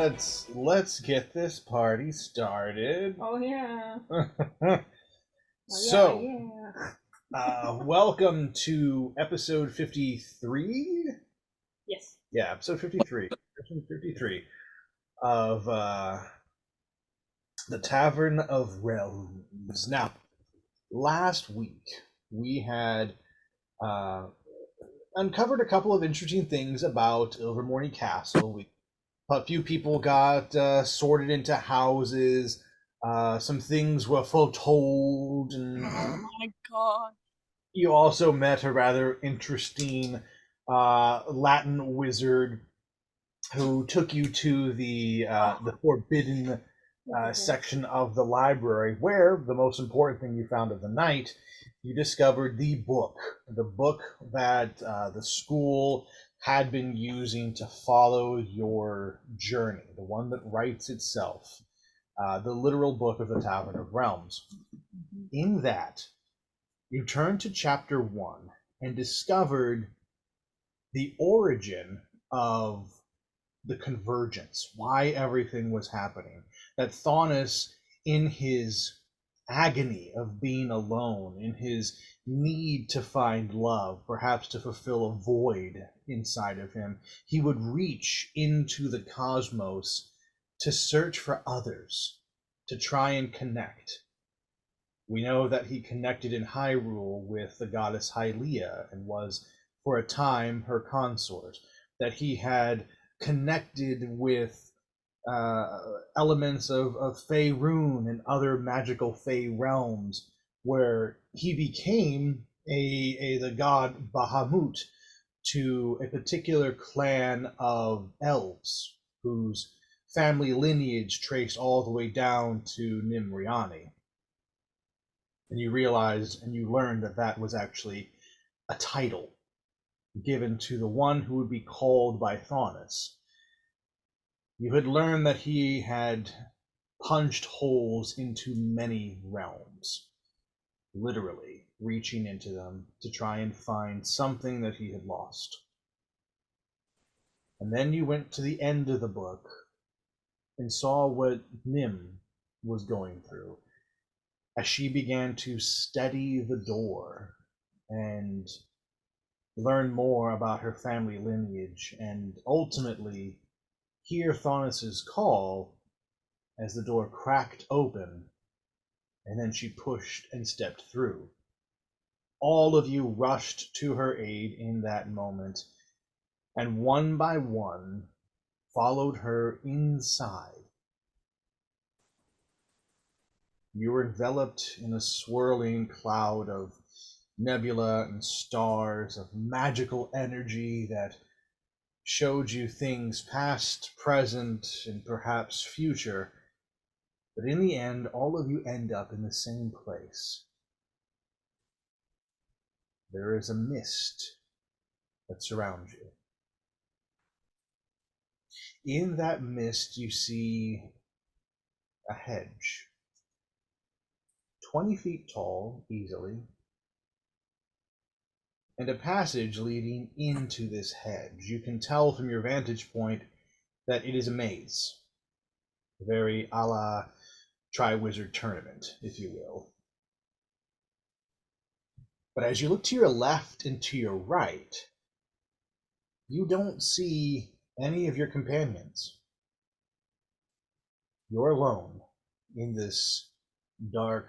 let's get this party started. Oh yeah. So, yeah. welcome to episode 53. Yes. Yeah, episode 53. Episode 53 of the Tavern of Realms. Now, last week we had uncovered a couple of interesting things about Ilvermorny Castle. A few people got sorted into houses. Some things were foretold, and Oh my god. you also met a rather interesting Latin wizard who took you to the forbidden section of the library, where the most important thing you found of the night, you discovered the book that the school had been using to follow your journey, the one that writes itself, the literal book of the Tavern of Realms. In that, you turned to chapter 1 and discovered the origin of the convergence, why everything was happening. That Thaunus, in his agony of being alone, in his need to find love, perhaps to fulfill a void inside of him, he would reach into the cosmos to search for others, to try and connect. We know that he connected in Hyrule with the goddess Hylia and was, for a time, her consort. That he had connected with elements of Faerun and other magical Fey realms, where he became the god Bahamut to a particular clan of elves whose family lineage traced all the way down to Nimriani. And you realized and you learned that that was actually a title given to the one who would be called by Thaunus. You had learned that he had punched holes into many realms, literally reaching into them to try and find something that he had lost. And then you went to the end of the book and saw what Nim was going through as she began to steady the door and learn more about her family lineage, and ultimately hear Thaunus's call as the door cracked open, and then she pushed and stepped through. All of you rushed to her aid in that moment, and one by one followed her inside. You were enveloped in a swirling cloud of nebula and stars, of magical energy that showed you things past, present, and perhaps future. But in the end, all of you end up in the same place. There is a mist that surrounds you. In that mist, you see a hedge, 20 feet tall, easily, and a passage leading into this hedge. You can tell from your vantage point that it is a maze, very a la Tri-Wizard Tournament, if you will. But as you look to your left and to your right, you don't see any of your companions. You're alone in this dark,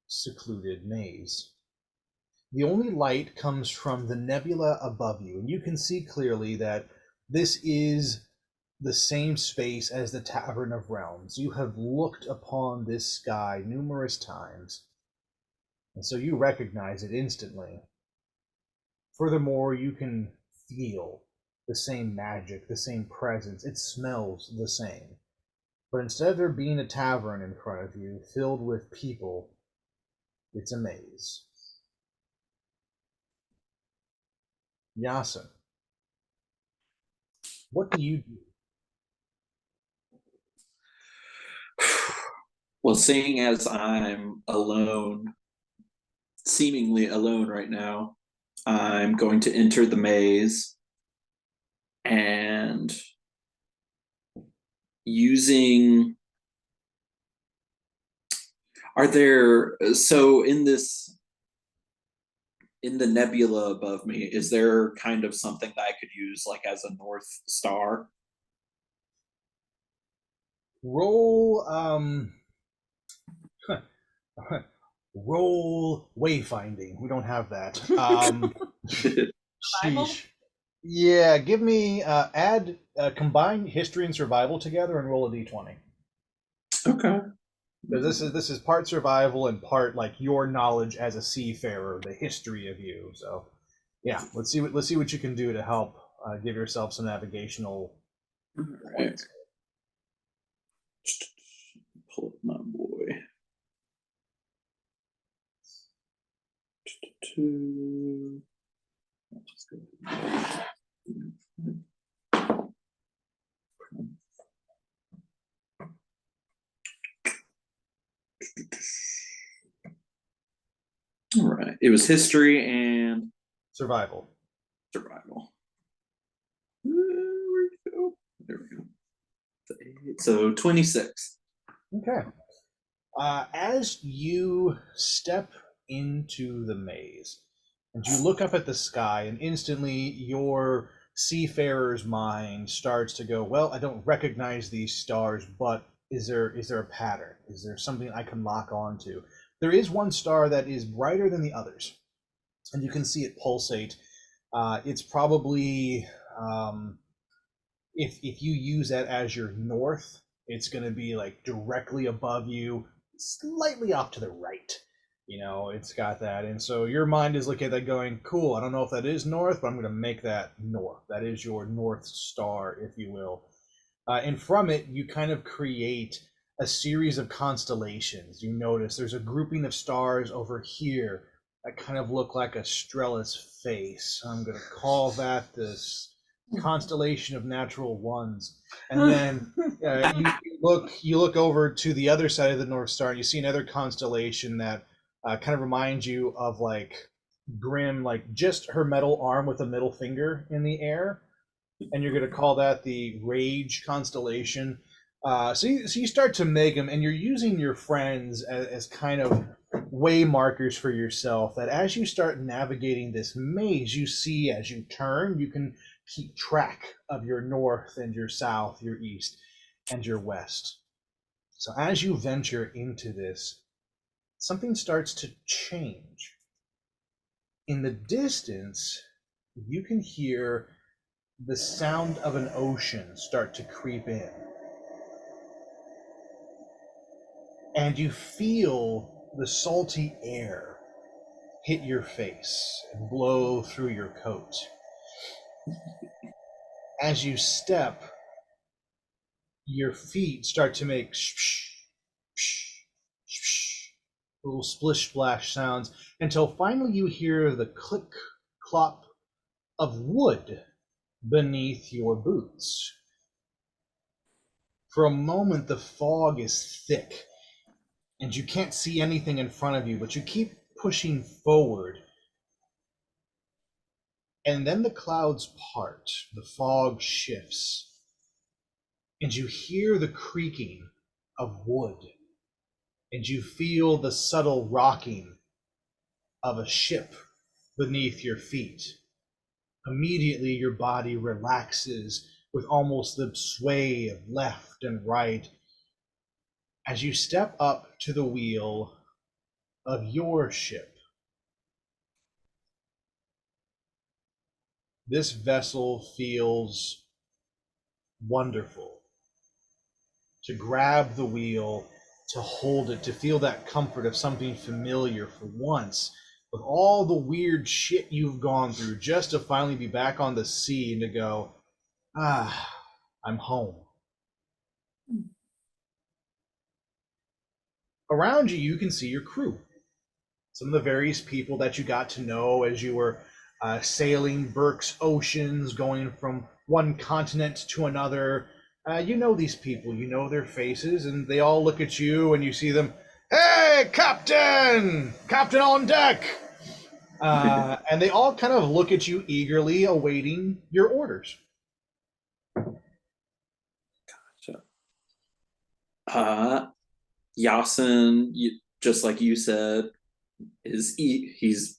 secluded maze. The only light comes from the nebula above you, and you can see clearly that this is the same space as the Tavern of Realms. You have looked upon this sky numerous times, and so you recognize it instantly. Furthermore, you can feel the same magic, the same presence. It smells the same. But instead of there being a tavern in front of you filled with people, it's a maze. Yasin, what do you do? Well, seeing as I'm alone, seemingly alone right now, I'm going to enter the maze and using. Are there so in the nebula above me? Is there kind of something that I could use like as a North Star? Roll roll wayfinding. We don't have that. Survival? Sheesh. Yeah, give me add combine history and survival together and roll a d20. Okay. Because this is part survival and part like your knowledge as a seafarer, the history of you. So yeah, let's see what you can do to help give yourself some navigational All right. Pull up my boy. Two. All right. It was history and survival. survival. Where'd it go? There we go. So 26. Okay. As you step into the maze and you look up at the sky, and instantly your seafarer's mind starts to go, well, I don't recognize these stars, but is there a pattern? Is there something I can lock onto? There is one star that is brighter than the others, and you can see it pulsate. It's probably if you use that as your north, it's going to be like directly above you, slightly off to the right. It's got that. And so your mind is looking at that going, cool, I don't know if that is north, but I'm going to make that north. That is your North Star, if you will. And from it, you kind of create a series of constellations. You notice there's a grouping of stars over here that kind of look like a Strella's face. I'm going to call that this constellation of natural ones. And then you look over to the other side of the North Star, and you see another constellation that kind of reminds you of like Grimm, like just her metal arm with a middle finger in the air, and you're going to call that the Rage constellation. So you start to make them, and you're using your friends as kind of way markers for yourself, that as you start navigating this maze, you see as you turn, you can keep track of your north and your south, your east and your west. So as you venture into this, something starts to change. In the distance, you can hear the sound of an ocean start to creep in. And you feel the salty air hit your face and blow through your coat. As you step, your feet start to make little splish splash sounds until finally you hear the click clop of wood beneath your boots. For a moment, the fog is thick and you can't see anything in front of you, but you keep pushing forward. And then the clouds part, the fog shifts, and you hear the creaking of wood, and you feel the subtle rocking of a ship beneath your feet. Immediately, your body relaxes with almost the sway of left and right as you step up to the wheel of your ship. This vessel feels wonderful. To grab the wheel, to hold it, to feel that comfort of something familiar for once, with all the weird shit you've gone through, just to finally be back on the sea and to go, I'm home. Around you, you can see your crew. Some of the various people that you got to know as you were sailing Burke's oceans, going from one continent to another. You know these people, you know their faces, and they all look at you and you see them, hey, Captain! Captain on deck! And they all kind of look at you eagerly, awaiting your orders. Gotcha. Yasin, just like you said, he's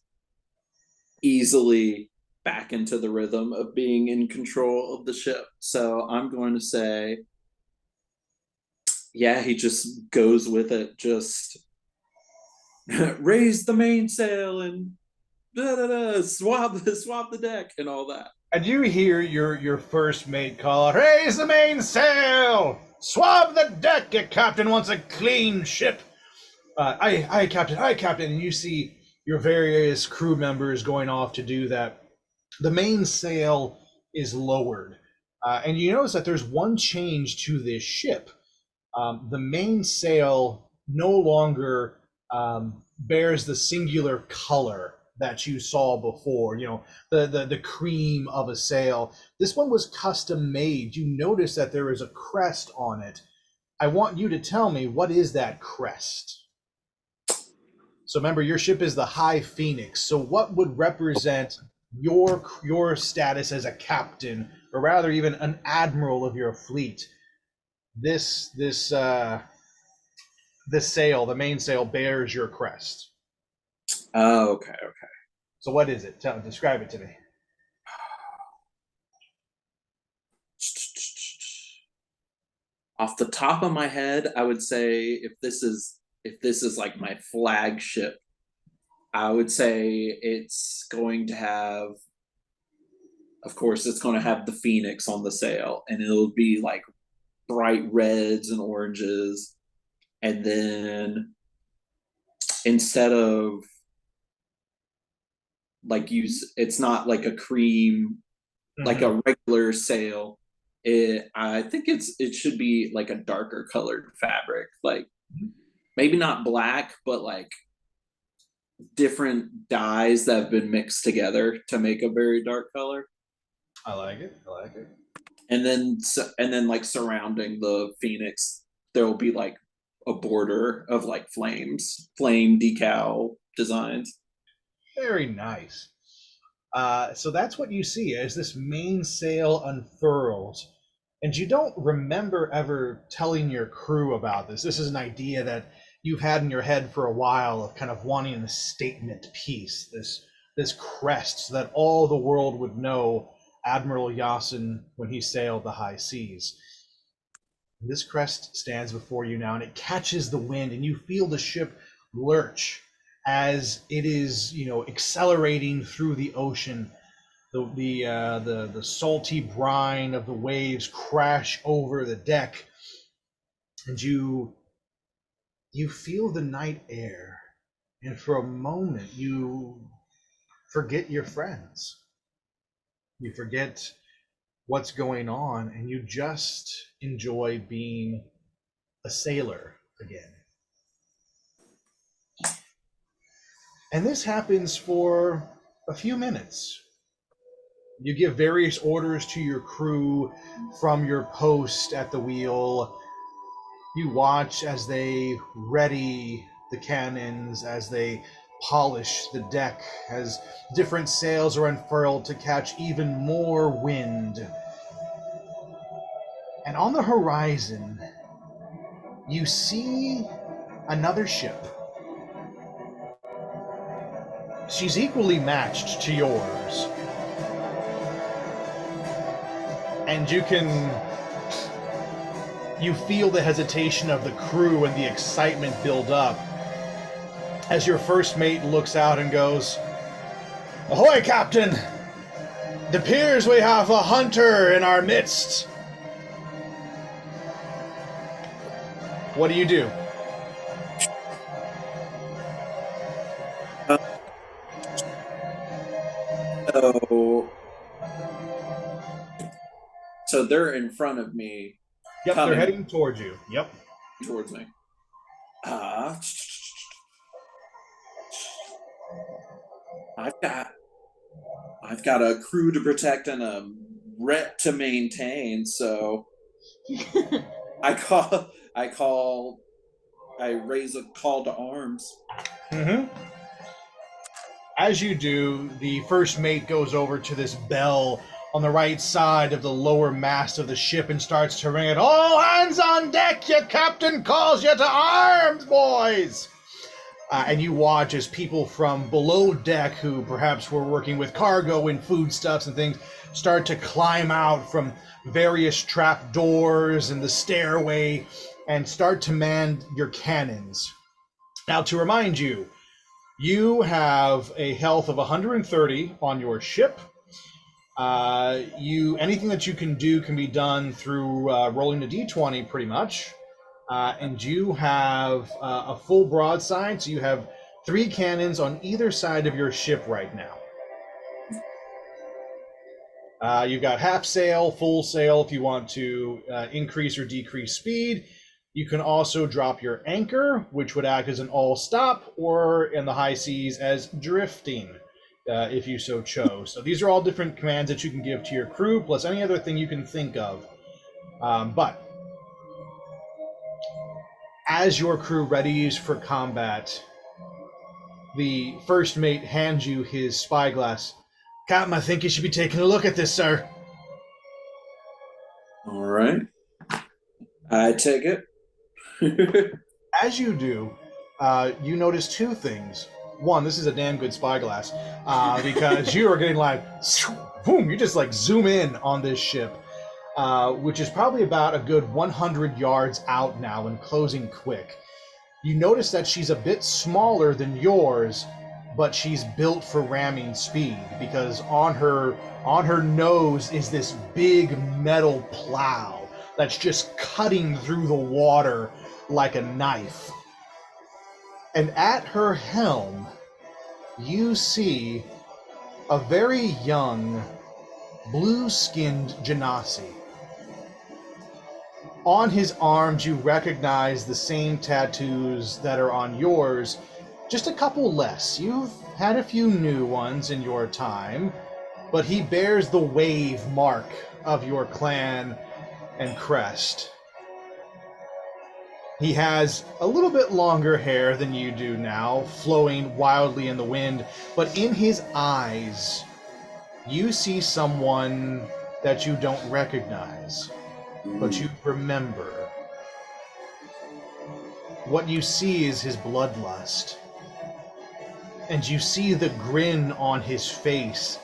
easily back into the rhythm of being in control of the ship. So I'm going to say, yeah, he just goes with it. Just raise the mainsail and swab the deck and all that. And you hear your first mate call, "Raise the mainsail! Swab the deck! Your captain wants a clean ship." Aye, captain, aye, captain. And you see your various crew members going off to do that. The mainsail is lowered, and you notice that there's one change to this ship. The mainsail no longer bears the singular color that you saw before, the cream of a sail. This one was custom made. You notice that there is a crest on it. I want you to tell me, what is that crest? So remember, your ship is the High Phoenix. So what would represent your status as a captain, or rather even an admiral of your fleet? This sail, the mainsail, bears your crest. Oh, okay. So what is it? Describe it to me. Off the top of my head, I would say if this is like my flagship, I would say it's going to have, of course, it's going to have the Phoenix on the sail, and it'll be like bright reds and oranges, and then instead of like it's not like a cream, like a regular sail. I think it should be like a darker colored fabric, like maybe not black, but like different dyes that have been mixed together to make a very dark color. I like it. And then like surrounding the Phoenix, there will be like a border of like flame decal designs. Very nice. So that's what you see as this mainsail unfurls. And you don't remember ever telling your crew about this. This is an idea that you've had in your head for a while of kind of wanting a statement piece, this crest, so that all the world would know Admiral Yasin when he sailed the high seas. This crest stands before you now, and it catches the wind, and you feel the ship lurch as it is, accelerating through the ocean. The salty brine of the waves crash over the deck, and you feel the night air, and for a moment you forget your friends. You forget what's going on, and you just enjoy being a sailor again. And this happens for a few minutes. You give various orders to your crew from your post at the wheel. You watch as they ready the cannons, as they polish the deck, as different sails are unfurled to catch even more wind. And on the horizon, you see another ship. She's equally matched to yours. And you feel the hesitation of the crew and the excitement build up as your first mate looks out and goes, "Ahoy, Captain! It appears we have a hunter in our midst." What do you do? So they're in front of me. Yep, they're heading towards you. Yep. Towards me. I've got a crew to protect and a rep to maintain, so I raise a call to arms. Mm-hmm. As you do, the first mate goes over to this bell on the right side of the lower mast of the ship and starts to ring it. All hands on deck! Your captain calls you to arms, boys! And you watch as people from below deck, who perhaps were working with cargo and foodstuffs and things, start to climb out from various trap doors and the stairway and start to man your cannons. Now, to remind you, you have a health of 130 on your ship. Anything that you can do can be done through rolling a d20, pretty much. And you have a full broadside, so you have 3 cannons on either side of your ship right now. You've got half sail, full sail if you want to increase or decrease speed. You can also drop your anchor, which would act as an all stop, or in the high seas as drifting, if you so chose. So these are all different commands that you can give to your crew, plus any other thing you can think of. But as your crew readies for combat, the first mate hands you his spyglass. Captain, I think you should be taking a look at this, sir. All right. I take it. As you do, you notice 2 things. One, this is a damn good spyglass, because you are getting like, boom, you just like zoom in on this ship, which is probably about a good 100 yards out now and closing quick. You notice that she's a bit smaller than yours, but she's built for ramming speed, because on her nose is this big metal plow that's just cutting through the water like a knife. And at her helm, you see a very young, blue-skinned Genasi. On his arms, you recognize the same tattoos that are on yours, just a couple less. You've had a few new ones in your time, but he bears the wave mark of your clan and crest. He has a little bit longer hair than you do now, flowing wildly in the wind, but in his eyes, you see someone that you don't recognize, but you remember. What you see is his bloodlust, and you see the grin on his face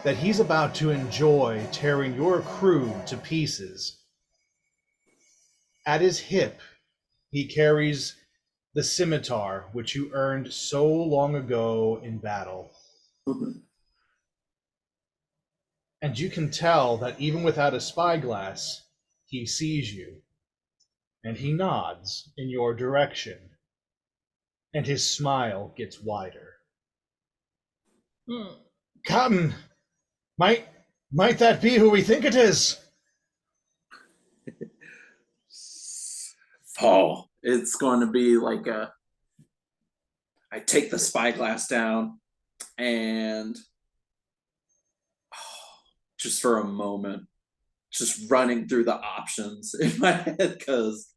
that he's about to enjoy tearing your crew to pieces. At his hip, he carries the scimitar which you earned so long ago in battle. And you can tell that even without a spyglass, he sees you. And he nods in your direction. And his smile gets wider. Captain, might that be who we think it is? Oh, it's going to be like I take the spyglass down and just for a moment, just running through the options in my head, because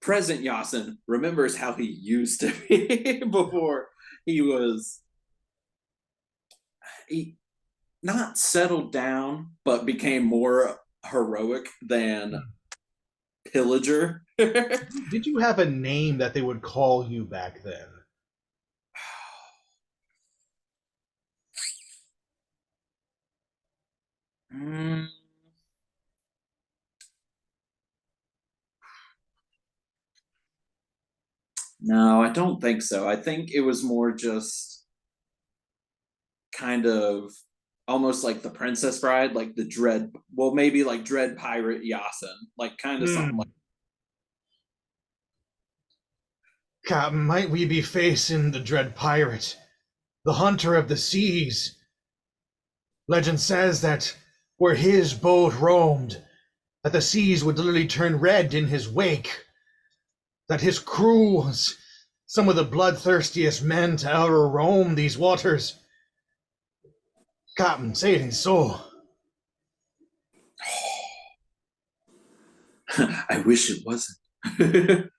present Yasin remembers how he used to be before he not settled down, but became more heroic than pillager. Did you have a name that they would call you back then? No, I don't think so. I think it was more just kind of almost like the Princess Bride, like the Dread, well, maybe like Dread Pirate Yasin, like kind of something like. Captain, might we be facing the Dread Pirate, the Hunter of the Seas? Legend says that where his boat roamed, that the seas would literally turn red in his wake, that his crew was some of the bloodthirstiest men to ever roam these waters. Captain, say it ain't so. I wish it wasn't.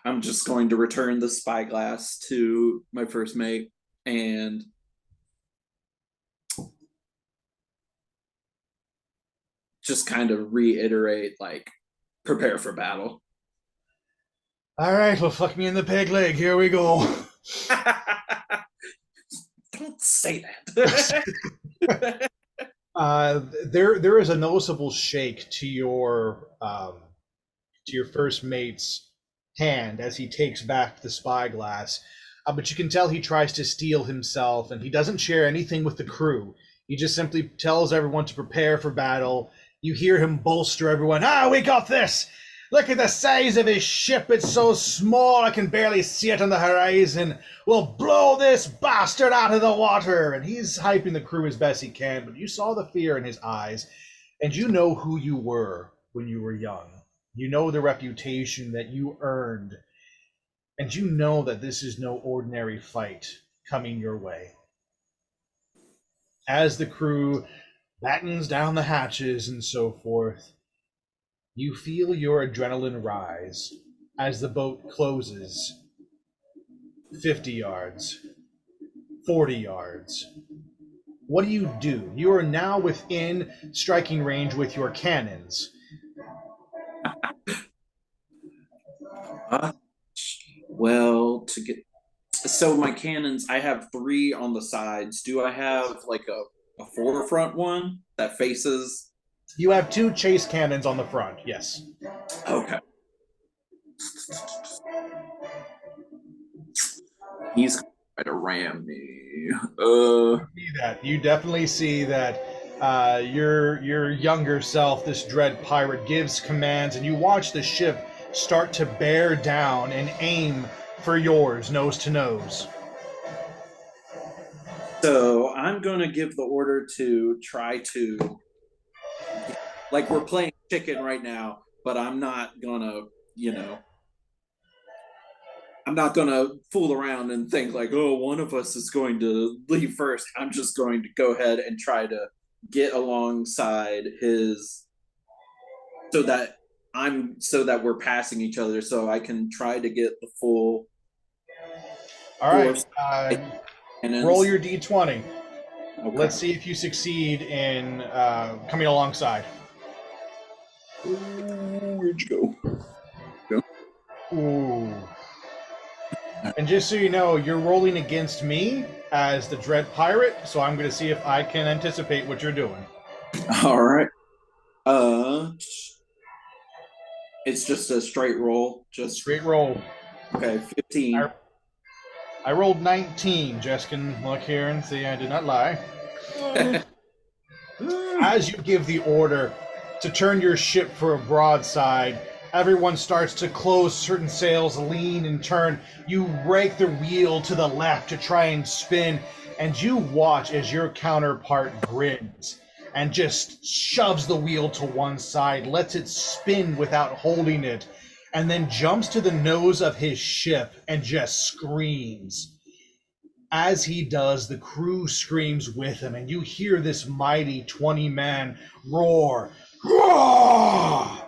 I'm just going to return the spyglass to my first mate and just kind of reiterate, like, prepare for battle. All right, well, fuck me in the peg leg. Here we go. Don't say that. There is a noticeable shake to your first mate's hand as he takes back the spyglass. But you can tell he tries to steel himself, and he doesn't share anything with the crew. He just simply tells everyone to prepare for battle. You hear him bolster everyone. Ah, we got this! Look at the size of his ship. It's so small I can barely see it on the horizon. We'll blow this bastard out of the water. And he's hyping the crew as best he can, but you saw the fear in his eyes, and you know who you were when you were young. You know the reputation that you earned, and you know that this is no ordinary fight coming your way. As the crew battens down the hatches and so forth, you feel your adrenaline rise as the boat closes 50 yards, 40 yards. What do? You are now within striking range with your cannons. Well, to get so my cannons, I have three on the sides. Do I have like a forefront one that faces? You have two chase cannons on the front, yes. Okay. He's trying to ram me. You definitely see that your younger self, this dread pirate, gives commands, and you watch the ship start to bear down and aim for yours, nose to nose. So I'm gonna give the order to try to, like, we're playing chicken right now, but I'm not gonna, I'm not gonna fool around and think like, oh, one of us is going to leave first. I'm just going to go ahead and try to get alongside his, so that we're passing each other, so I can try to get the full. All right, roll your d20. Okay. Let's see if you succeed in coming alongside. Where'd you go? Ooh. And just so you know, you're rolling against me as the Dread Pirate, so I'm going to see if I can anticipate what you're doing. All right. It's just a straight roll. Just straight roll. Okay, 15. I rolled 19. Jess can look here and see I did not lie. As you give the order to turn your ship for a broadside, everyone starts to close certain sails, lean and turn. You rake the wheel to the left to try and spin, and you watch as your counterpart grins and just shoves the wheel to one side, lets it spin without holding it, and then jumps to the nose of his ship and just screams. As he does, the crew screams with him, and you hear this mighty 20-man roar. Roar!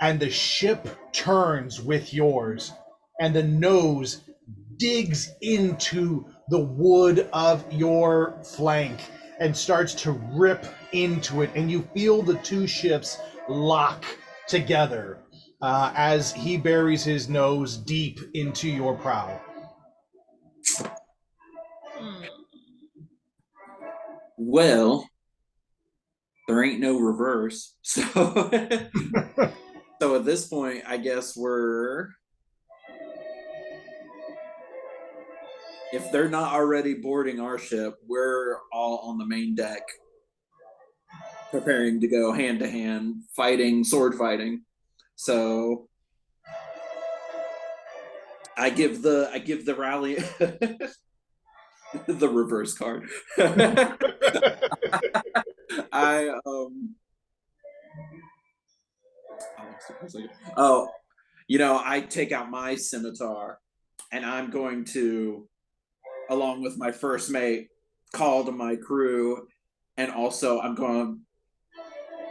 And the ship turns with yours, and the nose digs into the wood of your flank and starts to rip into it, and you feel the two ships lock together as he buries his nose deep into your prow. Well, there ain't no reverse, so so at this point, I guess if they're not already boarding our ship, we're all on the main deck, preparing to go hand to hand, sword fighting. So I give the rally the reverse card. I take out my scimitar, and I'm going to, along with my first mate, call to my crew, and also I'm going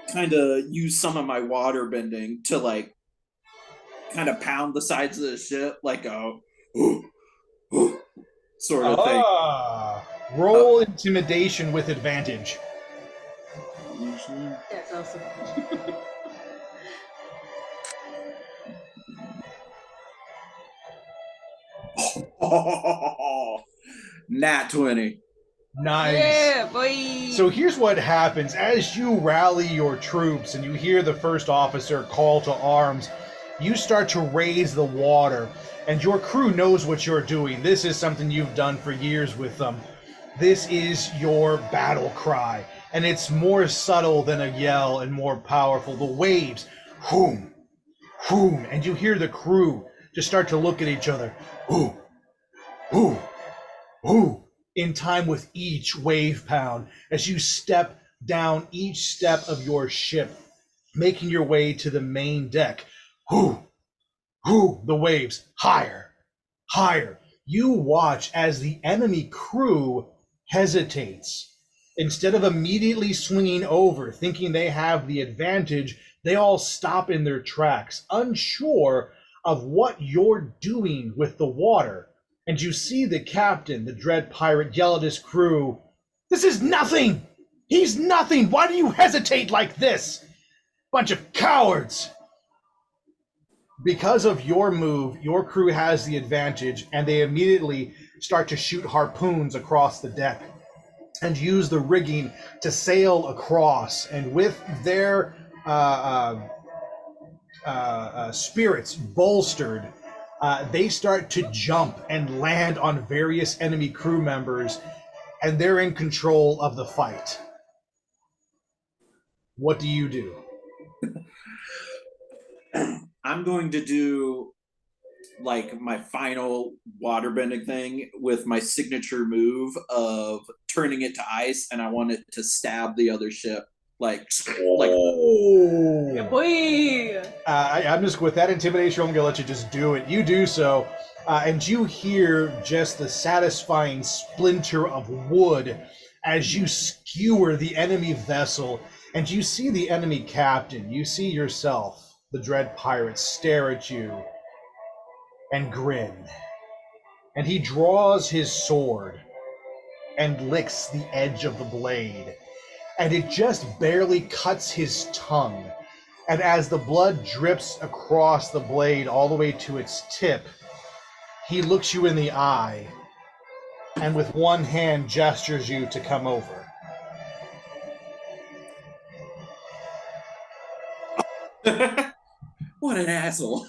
to kind of use some of my water bending to, like, kind of pound the sides of the ship like a sort of thing. Roll intimidation with advantage. That's awesome. Nat 20. Nice. Yeah, boy. So here's what happens. As you rally your troops and you hear the first officer call to arms, you start to raise the water, and your crew knows what you're doing. This is something you've done for years with them. This is your battle cry, and it's more subtle than a yell and more powerful. The waves, whoom, whoom, and you hear the crew just start to look at each other. Whoo, whoo, whoo, in time with each wave pound as you step down each step of your ship, making your way to the main deck. Whoo, whoo, the waves higher, higher. You watch as the enemy crew hesitates. Instead of immediately swinging over, thinking they have the advantage, they all stop in their tracks, unsure of what you're doing with the water. And you see the captain, the dread pirate, yell at his crew, "This is nothing! He's nothing! Why do you hesitate like this? Bunch of cowards!" Because of your move, your crew has the advantage, and they immediately start to shoot harpoons across the deck and use the rigging to sail across. And with their spirits bolstered, they start to jump and land on various enemy crew members, and they're in control of the fight. What do you do? I'm going to do like my final waterbending thing with my signature move of turning it to ice, and I want it to stab the other ship like Yeah, boy. I'm just with that intimidation. I'm gonna let you just do it. You do so, and you hear just the satisfying splinter of wood as you skewer the enemy vessel, and you see the enemy captain. You see yourself, the dread pirate, stare at you and grin. And he draws his sword and licks the edge of the blade, and it just barely cuts his tongue. And as the blood drips across the blade all the way to its tip, he looks you in the eye and with one hand gestures you to come over. What an asshole.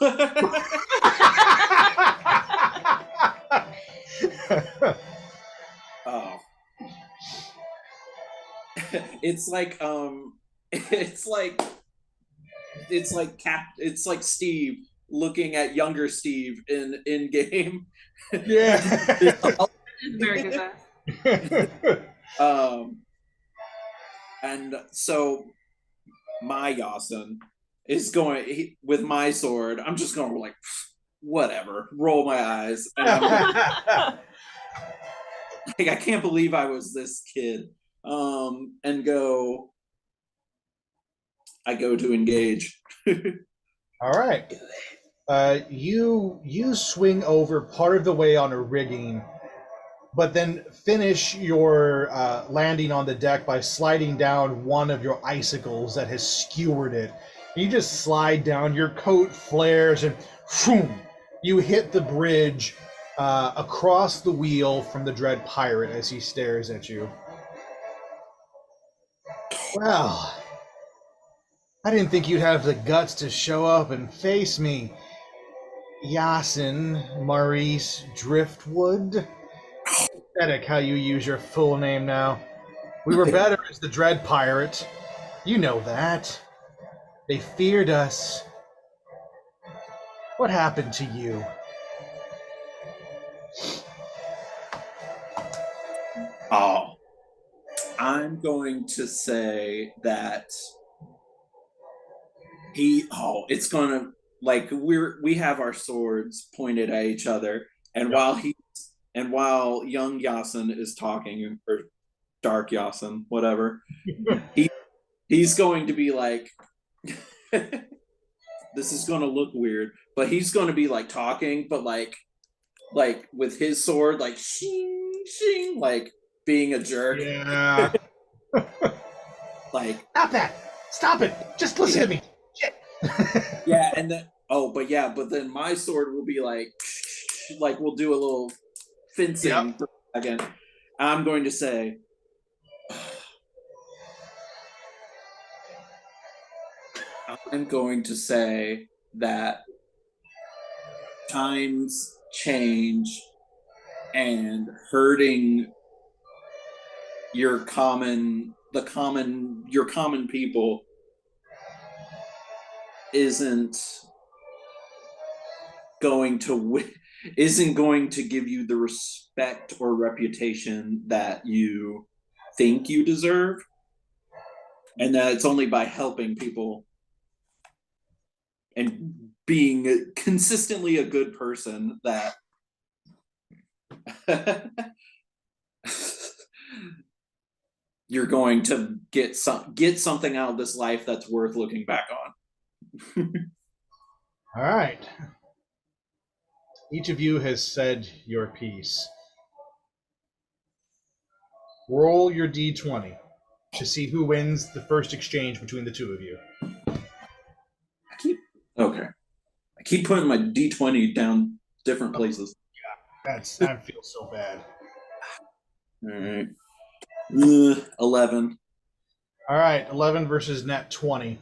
Oh. It's like it's like Steve looking at younger Steve in game. Yeah. Very good. And so my Yasin is going with my sword. I'm just going to like whatever, roll my eyes. And I'm like, I can't believe I was this kid. And I go to engage. All right. You swing over part of the way on a rigging, but then finish your landing on the deck by sliding down one of your icicles that has skewered it. You just slide down, your coat flares, and boom, you hit the bridge across the wheel from the dread pirate as he stares at you. Well, I didn't think you'd have the guts to show up and face me, Yasin Maurice Driftwood. Pathetic how you use your full name now. We were better as the Dread Pirate. You know that. They feared us. What happened to you? Oh, I'm going to say that it's gonna like we have our swords pointed at each other, and while young Yasin is talking, or dark Yasin, whatever, he's going to be like, the this is gonna look weird, but he's gonna be like talking, but like with his sword, like shing shing, like being a jerk. Yeah. Like Stop that! Stop it! Just listen to me. Shit. yeah, and then but then my sword will be like we'll do a little fencing for a second. I'm going to say that times change and hurting your common people isn't going to give you the respect or reputation that you think you deserve, and that it's only by helping people and being consistently a good person that you're going to get something out of this life that's worth looking back on. All right. Each of you has said your piece. Roll your d20 to see who wins the first exchange between the two of you. I keep putting my d20 down different places. That feels so bad. All right. 11. All right, 11 versus net 20.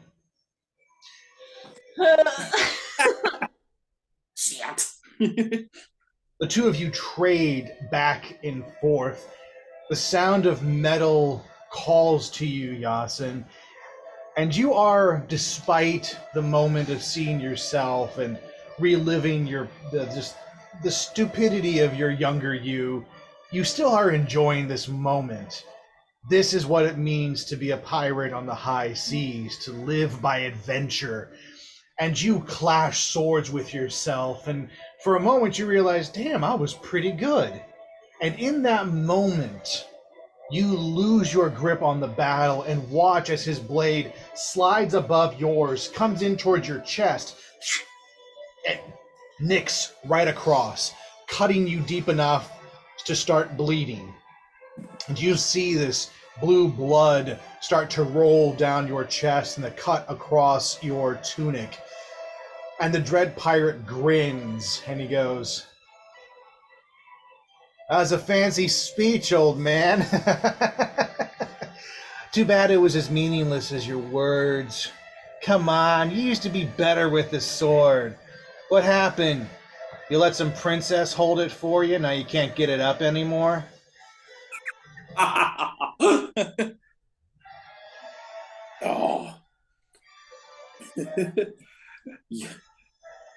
Shit. The two of you trade back and forth. The sound of metal calls to you, Yasin, and you are, despite the moment of seeing yourself and reliving the stupidity of your younger you still are enjoying this moment. This is what it means to be a pirate on the high seas, to live by adventure. And you clash swords with yourself, and for a moment you realize, damn, I was pretty good. And in that moment, you lose your grip on the battle and watch as his blade slides above yours, comes in towards your chest, and nicks right across, cutting you deep enough to start bleeding. And you see this blue blood start to roll down your chest and the cut across your tunic. And the dread pirate grins and he goes, "That was a fancy speech, old man. Too bad it was as meaningless as your words. Come on, you used to be better with the sword. What happened? You let some princess hold it for you, now you can't get it up anymore?" Oh. Yeah.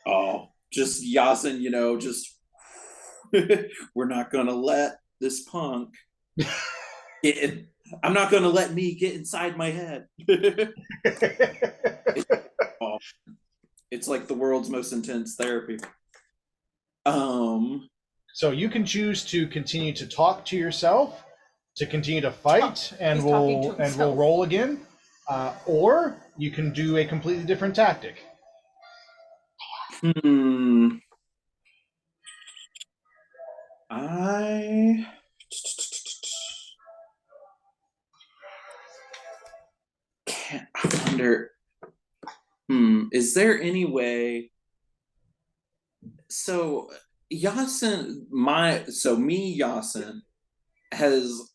Oh, just Yasin, just we're not gonna let this punk get in. I'm not gonna let me get inside my head. It's like the world's most intense therapy. So you can choose to continue to talk to yourself, to continue to fight, and we'll roll again, or you can do a completely different tactic. I can't. I wonder. Is there any way? So Yasin, Yasin has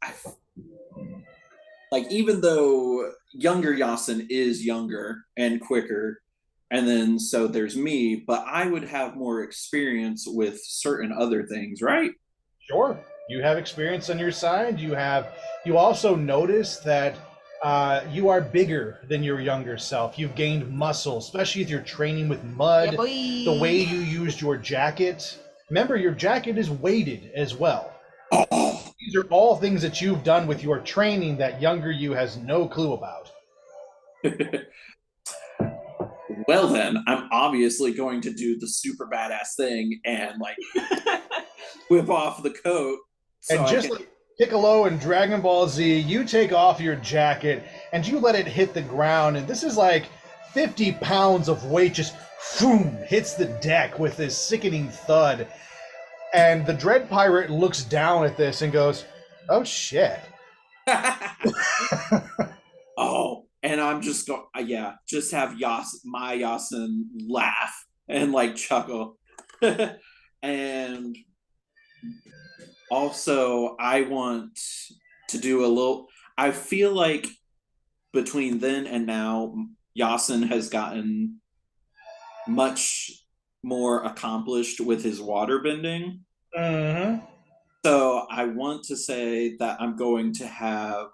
even though younger Yasin is younger and quicker, and then so there's me, but I would have more experience with certain other things, right? Sure. You have experience on your side. You also notice that you are bigger than your younger self. You've gained muscle, especially if you're training with mud. Yeah, the way you used your jacket. Remember, your jacket is weighted as well. Oh. These are all things that you've done with your training that younger you has no clue about. Well then, I'm obviously going to do the super badass thing and whip off the coat. And just like Piccolo and Dragon Ball Z, you take off your jacket and you let it hit the ground, and this is like 50 pounds of weight just boom, hits the deck with this sickening thud. And the Dread Pirate looks down at this and goes, "Oh shit." Oh, and I'm just going, yeah, just have my Yasin laugh and like chuckle. And also, I want to do a little, I feel like between then and now, Yasin has gotten much more accomplished with his water bending. Mm-hmm. So I want to say that I'm going to have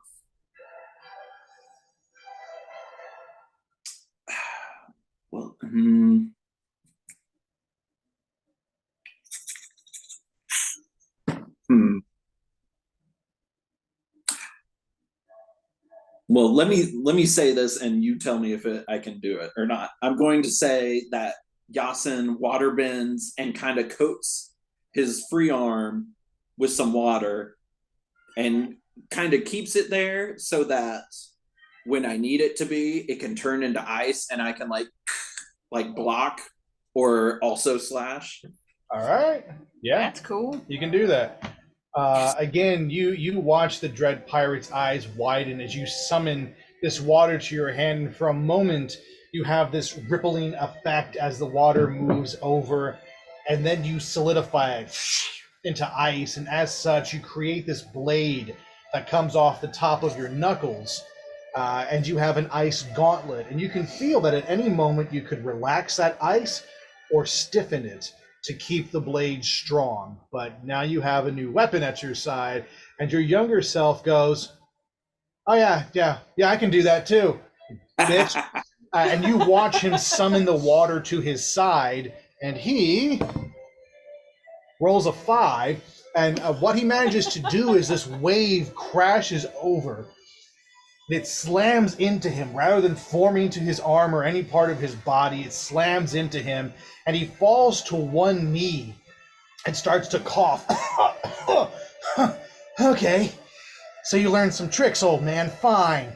well, hmm. Well, let me say this, and you tell me if I can do it or not. I'm going to say that Yasin water bends and kind of coats his free arm with some water, and kind of keeps it there so that when I need it to be, it can turn into ice, and I can like block or also slash. All right. Yeah, That's cool. you can do that. Again, you watch the Dread Pirate's eyes widen as you summon this water to your hand, and for a moment you have this rippling effect as the water moves over, and then you solidify it into ice, and as such you create this blade that comes off the top of your knuckles, and you have an ice gauntlet, and you can feel that at any moment you could relax that ice or stiffen it to keep the blade strong. But now you have a new weapon at your side, and your younger self goes, "Oh yeah, I can do that too, bitch." And you watch him summon the water to his side, and he rolls a 5. And what he manages to do is this wave crashes over. It slams into him rather than forming to his arm or any part of his body. It slams into him, and he falls to one knee and starts to cough. Okay, so you learned some tricks, old man. Fine.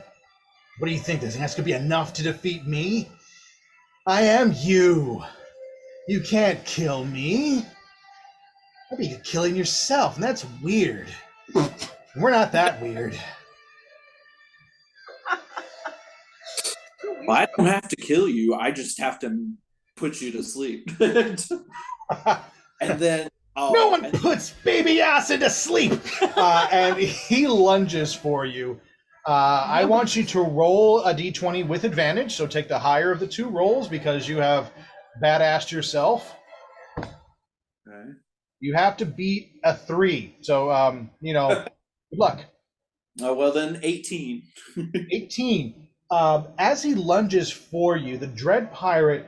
What do you think? This has to be enough to defeat me? I am you. You can't kill me. Maybe you're killing yourself, and that's weird. We're not that weird. Well, I don't have to kill you. I just have to put you to sleep. And then No one puts baby acid to sleep. And he lunges for you. I want you to roll a d20 with advantage. So take the higher of the two rolls because you have badassed yourself. Okay. You have to beat a 3. So, good luck. Oh, well, then 18. 18. As he lunges for you, the Dread Pirate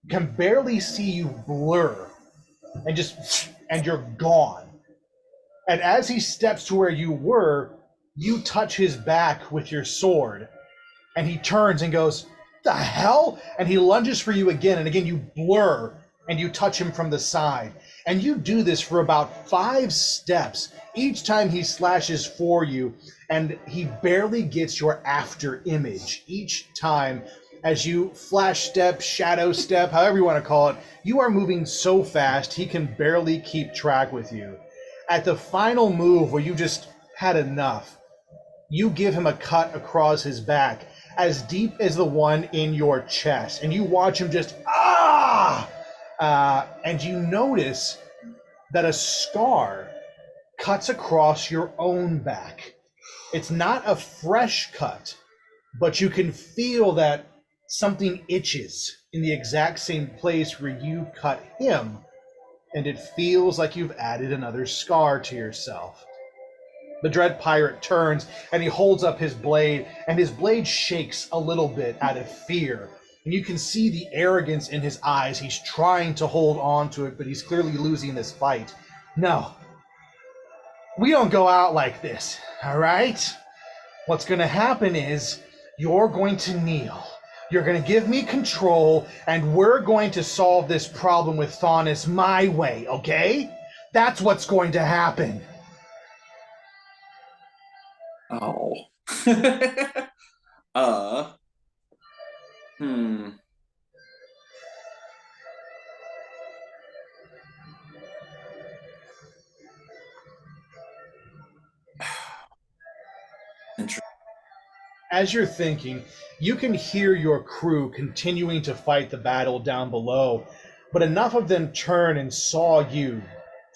can barely see you blur, and you're gone. And as he steps to where you were, you touch his back with your sword, and he turns and goes, "The hell?" And he lunges for you again, and again you blur, and you touch him from the side. And you do this for about 5 steps, each time he slashes for you, and he barely gets your after image each time. As you flash step, shadow step, however you want to call it, you are moving so fast he can barely keep track with you. At the final move where you just had enough, you give him a cut across his back as deep as the one in your chest, and you watch him just and you notice that a scar cuts across your own back. It's not a fresh cut, but you can feel that something itches in the exact same place where you cut him, and it feels like you've added another scar to yourself. The Dread Pirate turns and he holds up his blade, and his blade shakes a little bit out of fear. And you can see the arrogance in his eyes. He's trying to hold on to it, but he's clearly losing this fight. No, we don't go out like this, all right? What's going to happen is you're going to kneel. You're going to give me control, and we're going to solve this problem with Thaunis my way, okay? That's what's going to happen. Oh. uh. Hmm. as you're thinking, you can hear your crew continuing to fight the battle down below, but enough of them turn and saw you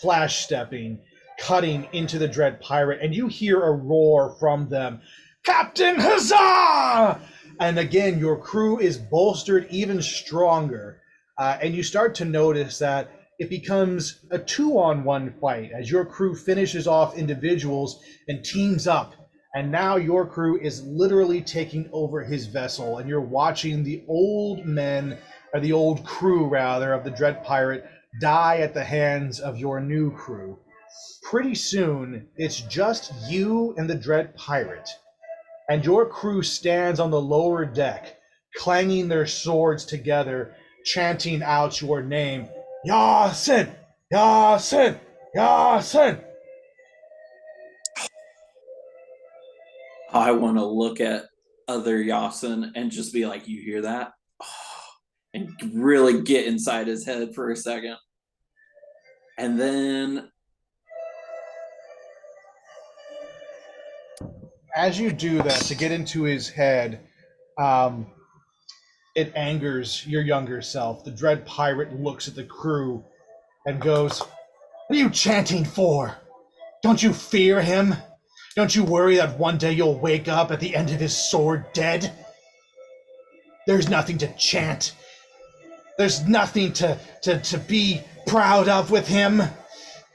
flash stepping, cutting into the dread pirate, and you hear a roar from them, Captain Huzzah! And again, your crew is bolstered even stronger, and you start to notice that it becomes a 2-on-1 fight as your crew finishes off individuals and teams up. And now your crew is literally taking over his vessel, and you're watching the old men, or the old crew rather, of the Dread Pirate die at the hands of your new crew. Pretty soon, it's just you and the Dread Pirate, and your crew stands on the lower deck, clanging their swords together, chanting out your name, Yasin! Yasin! Yasin! I want to look at other Yasin and just be like, you hear that? And really get inside his head for a second. And then as you do that, to get into his head, it angers your younger self. The Dread Pirate looks at the crew and goes, What are you chanting for? Don't you fear him? Don't you worry that one day you'll wake up at the end of his sword dead? There's nothing to chant. There's nothing to be proud of with him.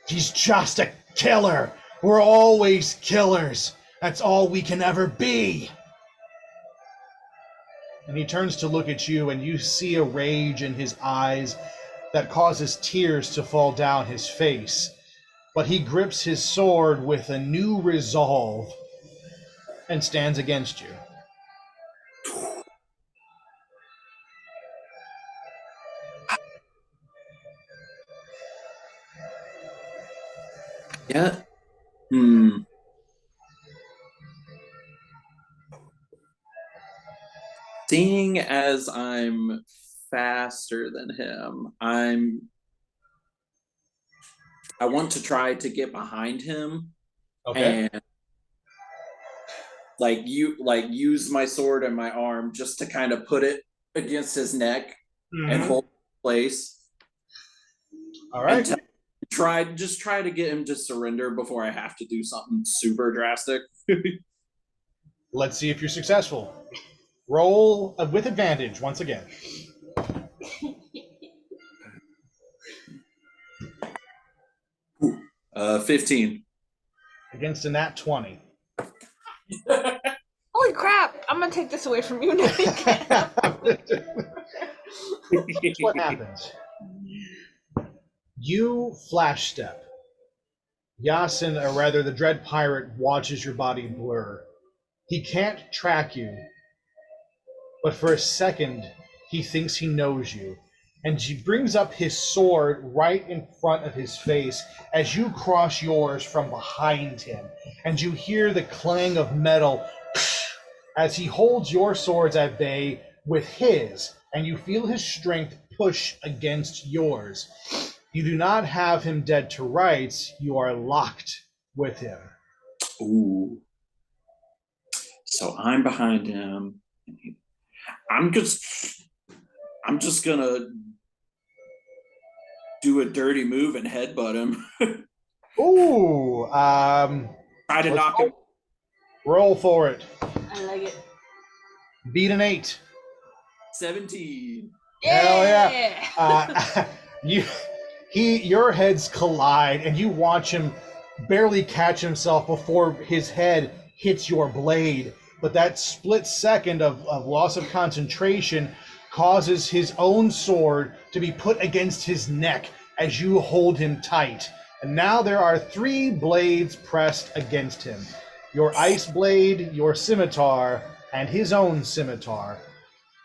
He's just a killer. We're always killers. That's all we can ever be. And he turns to look at you, and you see a rage in his eyes that causes tears to fall down his face. But he grips his sword with a new resolve and stands against you. yeah. Seeing as I'm faster than him, I want to try to get behind him. Okay. And use my sword and my arm just to kind of put it against his neck and hold place. All right. And try to get him to surrender before I have to do something super drastic. Let's see if you're successful. Roll with advantage once again. 15. Against a nat 20. Holy crap! I'm gonna take this away from you now. Here's what happens. You flash step. Yasin, or rather the Dread Pirate, watches your body blur. He can't track you, but for a second, he thinks he knows you. And he brings up his sword right in front of his face as you cross yours from behind him. And you hear the clang of metal as he holds your swords at bay with his, and you feel his strength push against yours. You do not have him dead to rights, you are locked with him. Ooh. So I'm behind him. I'm just gonna do a dirty move and headbutt him. Ooh, Try to knock him. Roll for it. I like it. Beat an 8. 17. Hell yeah. Your heads collide, and you watch him barely catch himself before his head hits your blade. But that split second of loss of concentration causes his own sword to be put against his neck as you hold him tight. And now there are 3 blades pressed against him. Your ice blade, your scimitar, and his own scimitar.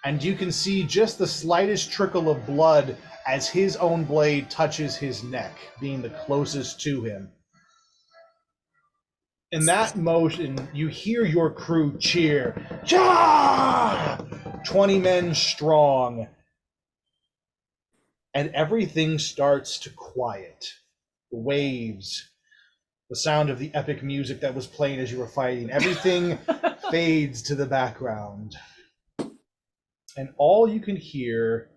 And you can see just the slightest trickle of blood as his own blade touches his neck, being the closest to him. In that motion, you hear your crew cheer, "Cha!" 20 men strong. And everything starts to quiet. The waves The sound of the epic music that was playing as you were fighting, everything fades to the background. And all you can hear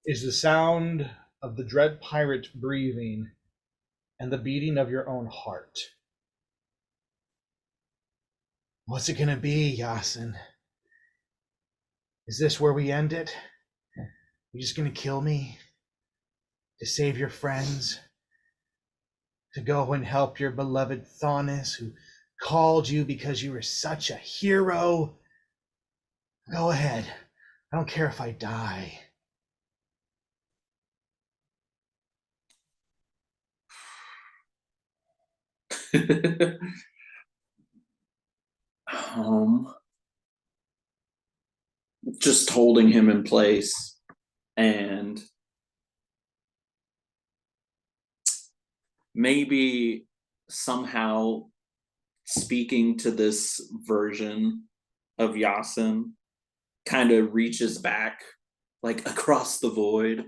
is the sound of the dread pirate breathing and the beating of your own heart. What's it gonna be, Yasin? Is this where we end it? You just gonna kill me? To save your friends? To go and help your beloved Thonis, who called you because you were such a hero? Go ahead. I don't care if I die. um, just holding him in place and maybe somehow speaking to this version of Yasin kind of reaches back like across the void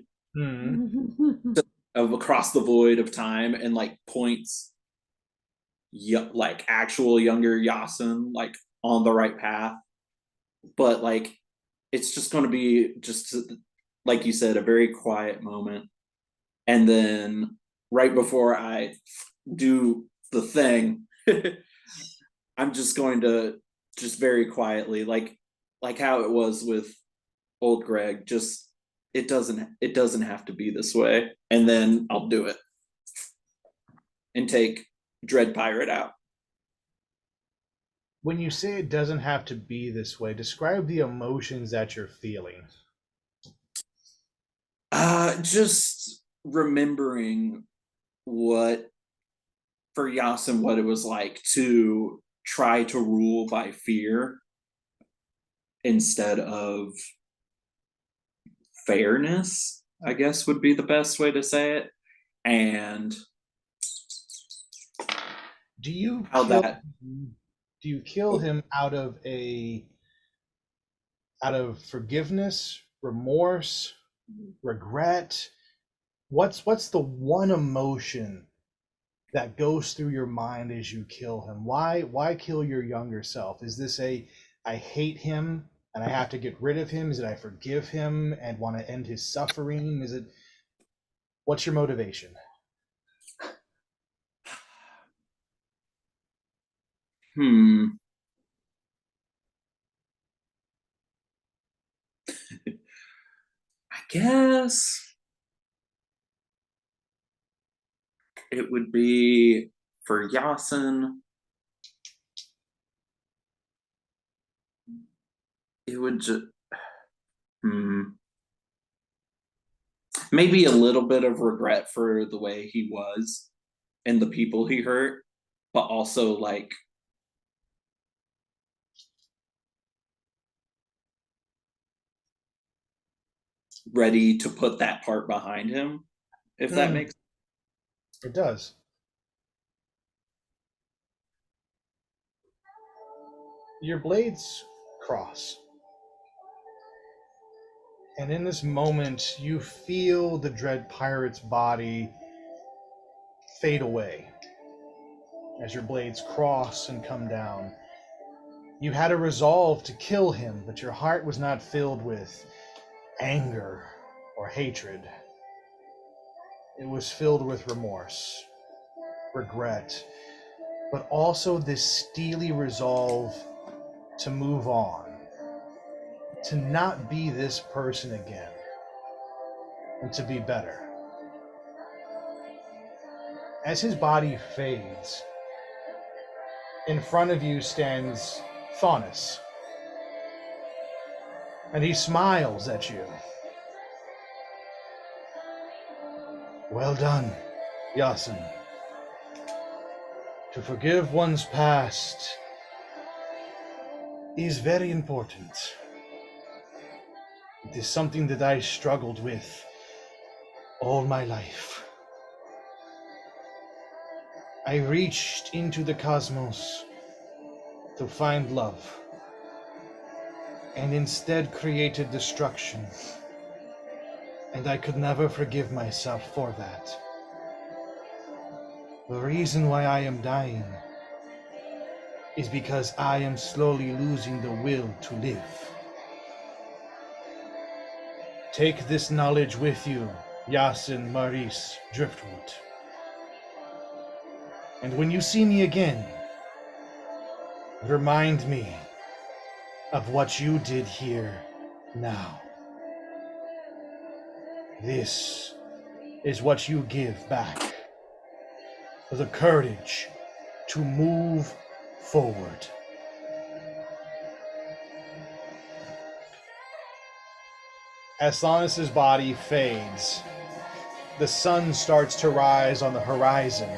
of time and like points like actual younger Yasin like on the right path. But like it's just going to be just like you said, a very quiet moment. And then right before I do the thing, I'm just going to just very quietly, like how it was with old Greg, just it doesn't have to be this way. And then I'll do it and take Dread Pirate out. When you say it doesn't have to be this way, describe the emotions that you're feeling. Just remembering what for Yasin what it was like to try to rule by fear instead of fairness, I guess would be the best way to say it. And Do you how kill that do you kill him out of forgiveness, remorse, regret? What's the one emotion that goes through your mind as you kill him? Why kill your younger self? Is this a I hate him and I have to get rid of him? Is it I forgive him and want to end his suffering? Is it what's your motivation? I guess it would be for Yasin. It would just maybe a little bit of regret for the way he was and the people he hurt, but also like ready to put that part behind him, if that makes sense. It does. Your blades cross. And in this moment, you feel the dread pirate's body fade away as your blades cross and come down. You had a resolve to kill him, but your heart was not filled with anger or hatred. It was filled with remorse, regret, but also this steely resolve to move on, to not be this person again, and to be better. As his body fades, in front of you stands Faunus, and he smiles at you. Well done, Yasin. To forgive one's past is very important. It is something that I struggled with all my life. I reached into the cosmos to find love, and instead created destruction. And I could never forgive myself for that. The reason why I am dying is because I am slowly losing the will to live. Take this knowledge with you, Yasin Maurice Driftwood. And when you see me again, remind me of what you did here now. This is what you give back. The courage to move forward. As Sonis's body fades, the sun starts to rise on the horizon.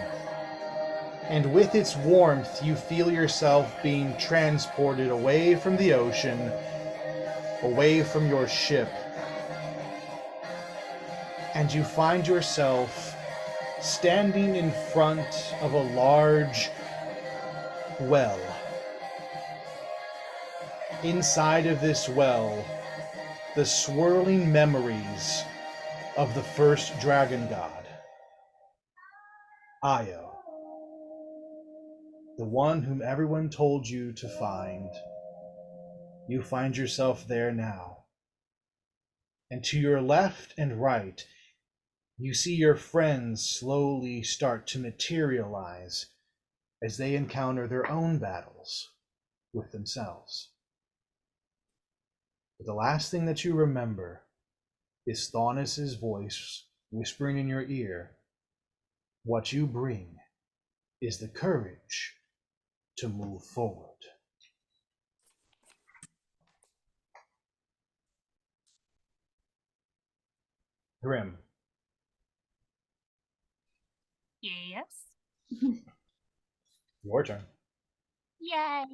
And with its warmth, you feel yourself being transported away from the ocean, away from your ship. And you find yourself standing in front of a large well. Inside of this well, the swirling memories of the first dragon god, Io, the one whom everyone told you to find. You find yourself there now. And to your left and right, you see your friends slowly start to materialize as they encounter their own battles with themselves. But the last thing that you remember is Thonis's voice whispering in your ear, what you bring is the courage to move forward. Grim. Yes. Your turn. Yay.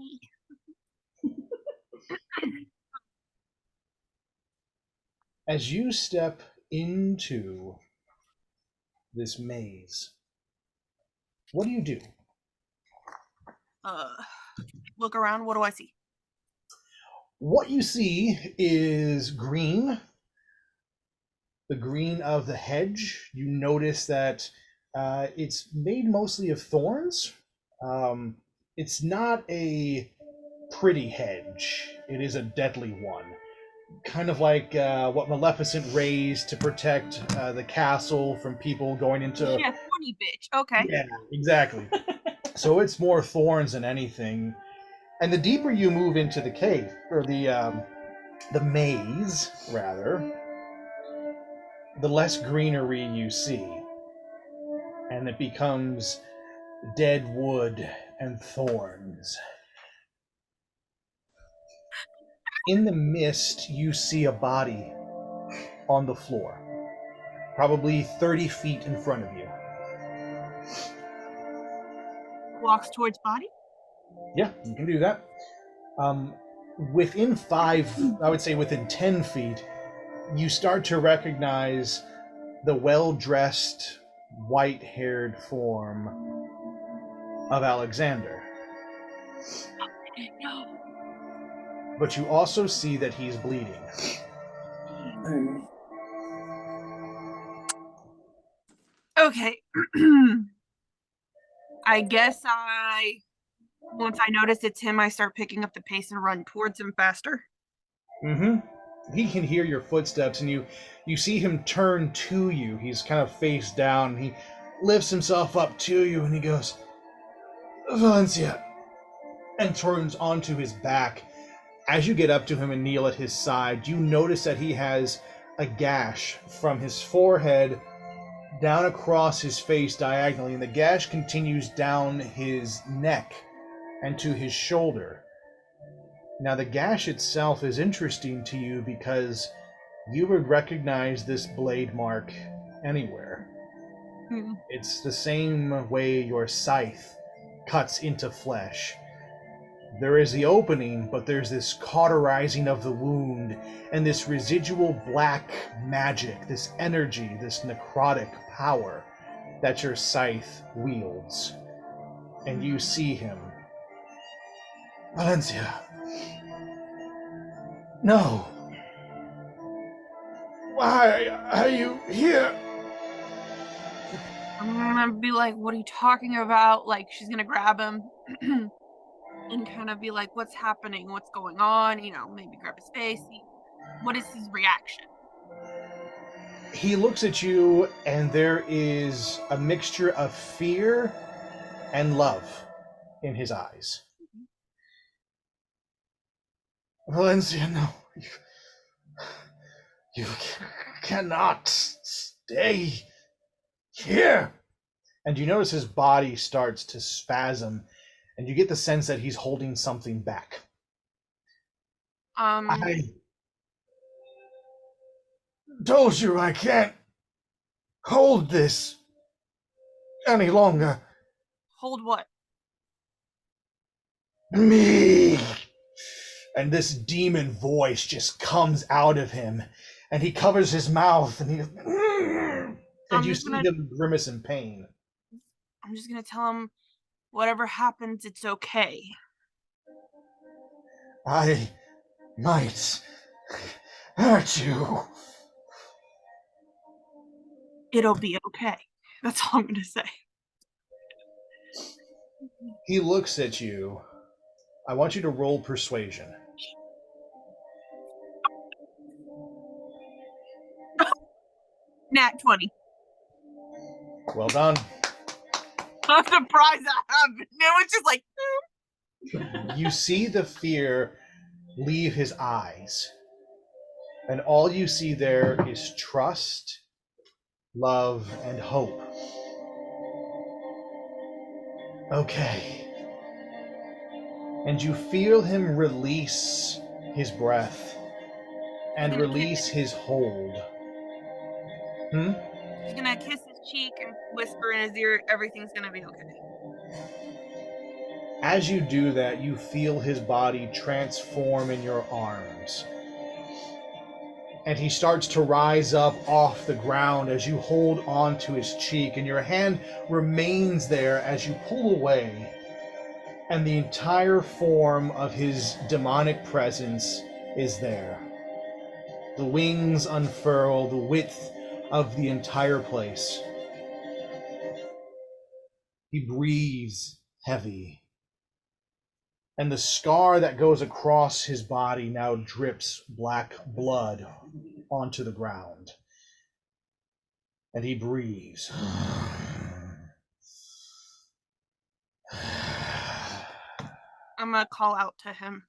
As you step into this maze, what do you do? Look around. What do I see? What you see is green, the green of the hedge. You notice that it's made mostly of thorns. It's not a pretty hedge. It is a deadly one. Kind of like what Maleficent raised to protect the castle from people going into... Yeah, funny bitch. Okay. Yeah, exactly. So it's more thorns than anything. And the deeper you move into the cave, or the maze, rather, the less greenery you see. And it becomes dead wood and thorns. In the mist, you see a body on the floor, probably 30 feet in front of you. Walks towards body. Yeah, you can do that. Within 10 feet, you start to recognize the well-dressed, white-haired form of Alexander. No. But you also see that he's bleeding. Okay. I guess once I notice it's him, I start picking up the pace and run towards him faster. Mm-hmm. He can hear your footsteps, and you see him turn to you. He's kind of face down. He lifts himself up to you, and he goes, Valencia, and turns onto his back. As you get up to him and kneel at his side, you notice that he has a gash from his forehead down across his face diagonally, and the gash continues down his neck and to his shoulder. Now, the gash itself is interesting to you because you would recognize this blade mark anywhere. Hmm. It's the same way your scythe cuts into flesh. There is the opening, but there's this cauterizing of the wound and this residual black magic, this energy, this necrotic power that your scythe wields. And you see him. Valencia. No. Why are you here? I'm gonna be like, what are you talking about? Like, she's gonna grab him and kind of be like, what's happening? What's going on? You know, maybe grab his face. What is his reaction? He looks at you, and there is a mixture of fear and love in his eyes. Valencia, no. You cannot stay here. And you notice his body starts to spasm, and you get the sense that he's holding something back. I told you I can't hold this any longer. Hold what? Me. And this demon voice just comes out of him, and he covers his mouth, and you see him grimace in pain. I'm just gonna tell him, whatever happens, it's okay. I might hurt you. It'll be okay. That's all I'm gonna say. He looks at you. I want you to roll persuasion. Nat 20. Well done. I'm surprised that happened. It was just like, You see the fear leave his eyes, and all you see there is trust, love, and hope. Okay. And you feel him release his breath and release his hold. He's gonna kiss his cheek and whisper in his ear, everything's gonna be okay. As you do that, you feel his body transform in your arms. And he starts to rise up off the ground as you hold on to his cheek, and your hand remains there as you pull away. And the entire form of his demonic presence is there. The wings unfurl, the width of the entire place. He breathes heavy. And the scar that goes across his body now drips black blood onto the ground. And he breathes. I'm gonna call out to him.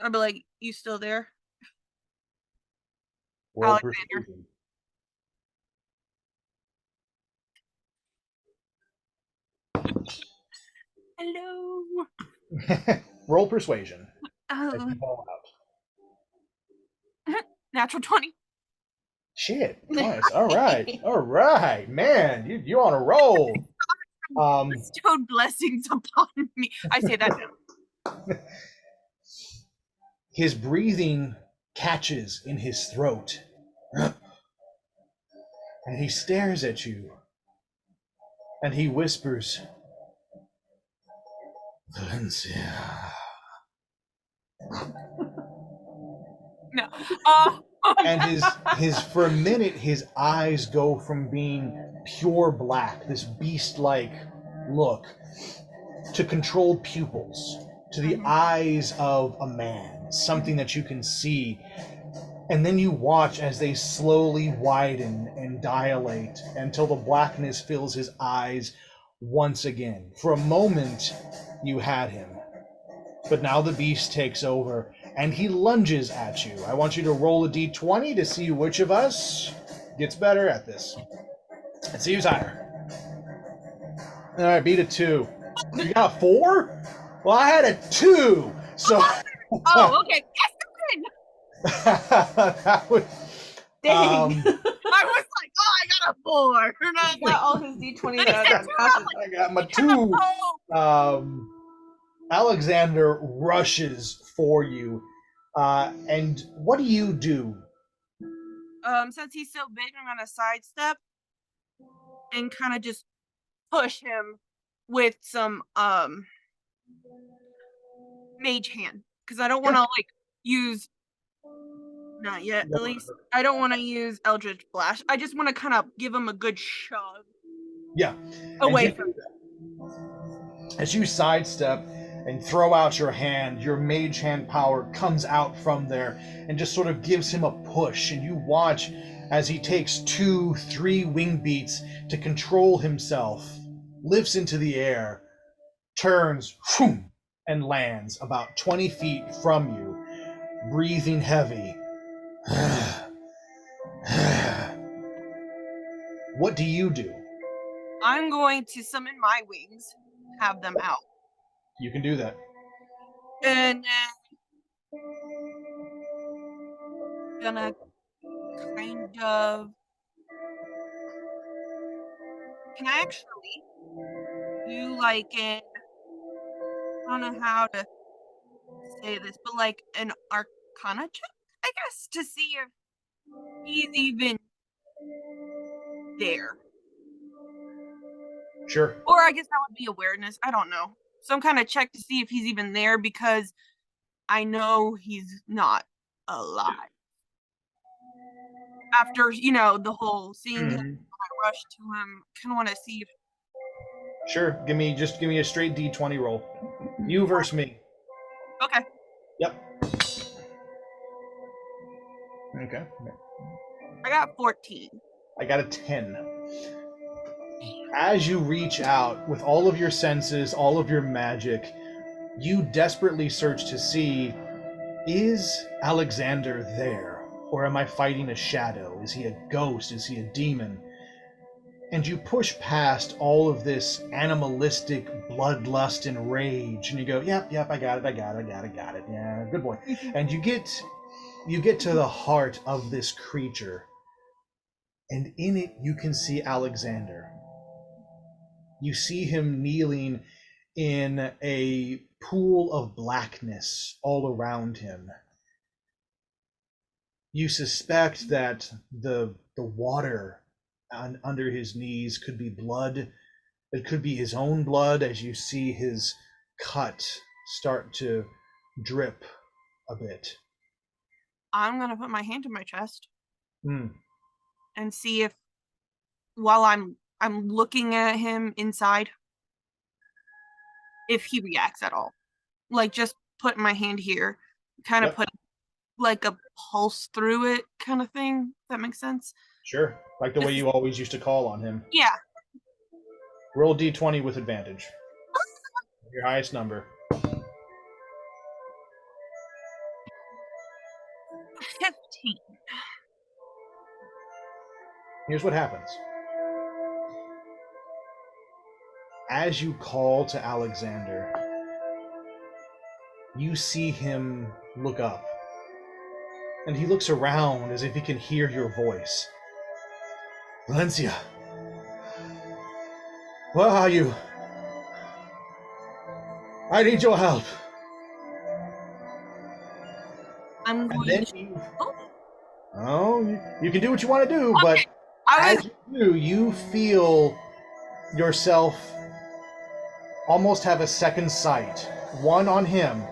I'll be like, you still there? Roll Alexander. Hello. Roll persuasion. As you call out. Natural 20. Shit. Nice. All right. All right. Man, you on a roll. Bestowed blessings upon me. I say that now. His breathing catches in his throat. And he stares at you. And he whispers, Valencia. No. And his for a minute his eyes go from being pure black, this beast-like look, to controlled pupils, to the eyes of a man, something that you can see. And then you watch as they slowly widen and dilate until the blackness fills his eyes once again. For a moment, you had him. But now the beast takes over, and he lunges at you. I want you to roll a d20 to see which of us gets better at this. Let's see who's higher. All right, beat a 2. You got a 4? Well, I had a 2. So. Oh, okay. Yes, that was. Dang. I was like, oh, I got a 4. And I was He like, got all his D20s out. I got my 2. Alexander rushes for you. And what do you do? Since he's so big, I'm gonna sidestep and kind of just push him with some mage hand, because I don't want to like use, not yet at least, I don't want to use Eldritch Blast. I just want to kind of give him a good shove Yeah. Away And from. as you sidestep and throw out your hand, your mage hand power comes out from there and just sort of gives him a push. And you watch as he takes 2-3 wing beats to control himself, lifts into the air, turns, whoom, and lands about 20 feet from you, breathing heavy. What do you do? I'm going to summon my wings, have them out, You can do that. and then gonna kind of. Can I actually do like an? I don't know how to say this, but like an Arcana check, I guess, to see if he's even there. Sure. Or I guess that would be awareness. I don't know. Some kind of check to see if he's even there, because I know he's not alive. After, the whole seeing him, I rush to him. Kind of want to see if. Sure. Give me a straight D20 roll. You versus me. Okay. Yep. Okay. I got 14. I got a 10. As you reach out with all of your senses, all of your magic, you desperately search to see, is Alexander there? Or am I fighting a shadow? Is he a ghost? Is he a demon? And you push past all of this animalistic bloodlust and rage, and you go, yep, I got it. Yeah, good boy. And you get to the heart of this creature, and in it you can see Alexander. You see him kneeling in a pool of blackness all around him. You suspect that the water under his knees could be blood. It could be his own blood, as you see his cut start to drip a bit. I'm gonna put my hand to my chest Hmm. and see if, while I'm looking at him inside, if he reacts at all. Like, just put my hand here, kind of Yep. put like a pulse through it, kind of thing. If that makes sense. Sure. Like the way you always used to call on him. Yeah. Roll D20 with advantage. Your highest number. 15. Here's what happens. As you call to Alexander, you see him look up. And he looks around as if he can hear your voice. Valencia, where are you? I need your help. I'm And going then to. you can do what you want to do, but as you do, you feel yourself almost have a second sight. One on him,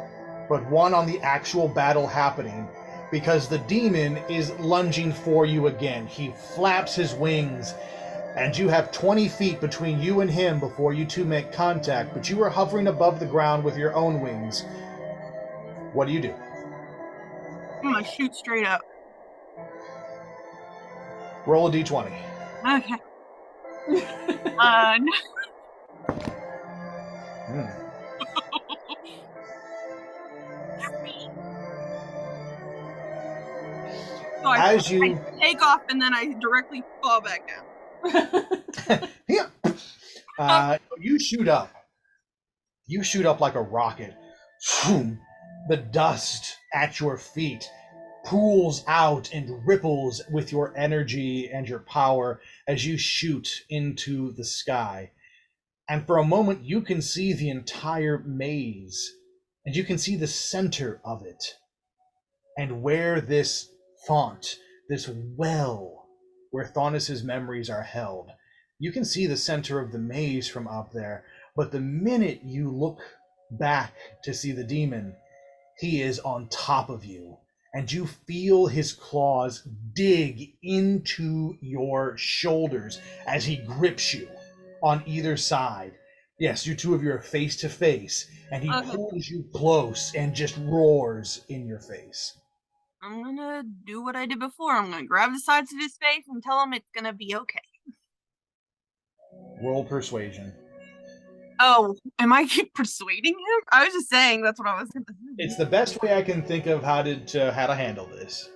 but one on the actual battle happening, because the demon is lunging for you again. He flaps his wings, and you have 20 feet between you and him before you two make contact, but you are hovering above the ground with your own wings. What do you do? I'm gonna shoot straight up. Roll a d20. Okay. So I take off and then I directly fall back down. Yeah. You shoot up. You shoot up like a rocket. The dust at your feet pools out and ripples with your energy and your power as you shoot into the sky. And for a moment, you can see the entire maze, and you can see the center of it, and where this font, this well, where Thaunis's memories are held. You can see the center of the maze from up there, but the minute you look back to see the demon, he is on top of you, and you feel his claws dig into your shoulders as he grips you. on either side. Yes, you two of you are face to face, and he Okay. pulls you close and just roars in your face. I'm gonna do what I did before. I'm gonna grab the sides of his face and tell him it's gonna be okay. Roll persuasion. Oh, am I persuading him? I was just saying that's what I was gonna do. It's the best way I can think of how to handle this.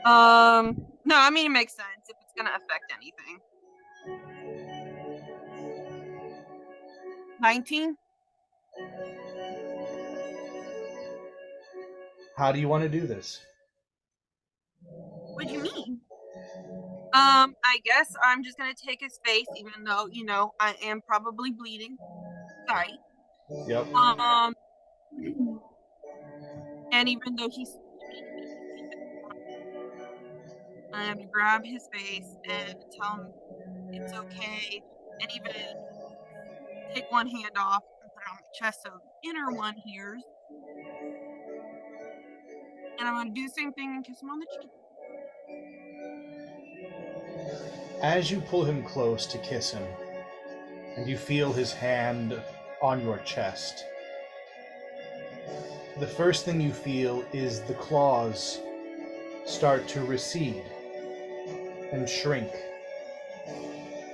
No, I mean it makes sense if it's gonna affect anything. 19? How do you want to do this? What do you mean? I guess I'm just gonna take his face, even though, I am probably bleeding. Sorry. Yep. And even though he's I'm gonna grab his face and tell him it's okay, and even take one hand off and put it on my chest so the inner one hears. And I'm gonna do the same thing and kiss him on the cheek. As you pull him close to kiss him, and you feel his hand on your chest, the first thing you feel is the claws start to recede and shrink.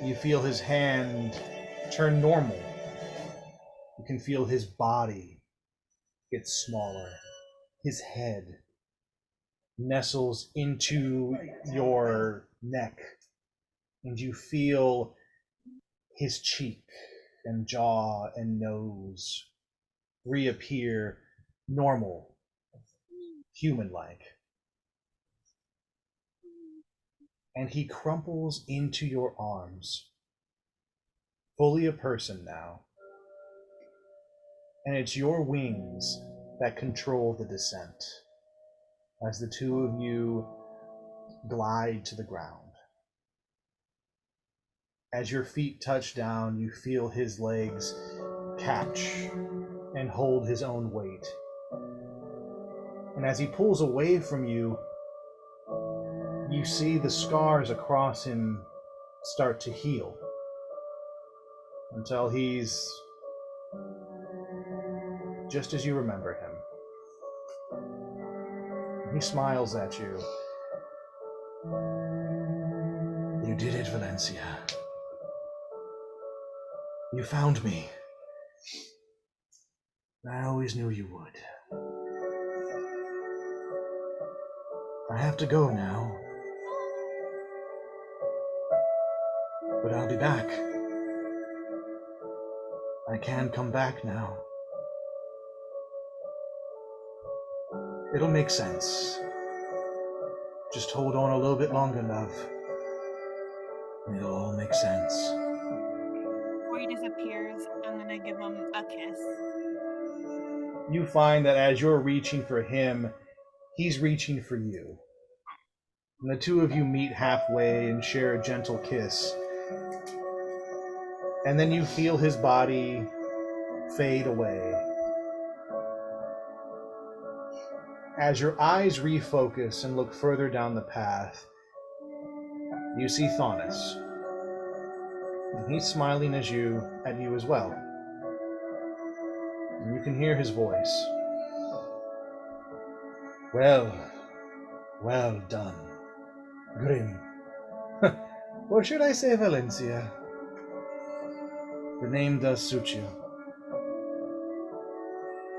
You feel his hand turn normal. You can feel his body get smaller. His head nestles into your neck, and you feel his cheek and jaw and nose reappear normal, human-like. And he crumples into your arms, fully a person now. And it's your wings that control the descent as the two of you glide to the ground. As your feet touch down, you feel his legs catch and hold his own weight. And as he pulls away from you, you see the scars across him start to heal until he's just as you remember him. He smiles at you. You did it, Valencia. You found me. I always knew you would. I have to go now. But I'll be back. I can come back now. It'll make sense. Just hold on a little bit longer, love. It'll all make sense. Before he disappears, I'm gonna give him a kiss. You find that as you're reaching for him, he's reaching for you. And the two of you meet halfway and share a gentle kiss. And then you feel his body fade away. As your eyes refocus and look further down the path, you see Thaunis. And he's smiling at you as well. And you can hear his voice. Well done, Grim. Or should I say Valencia? The name does suit you.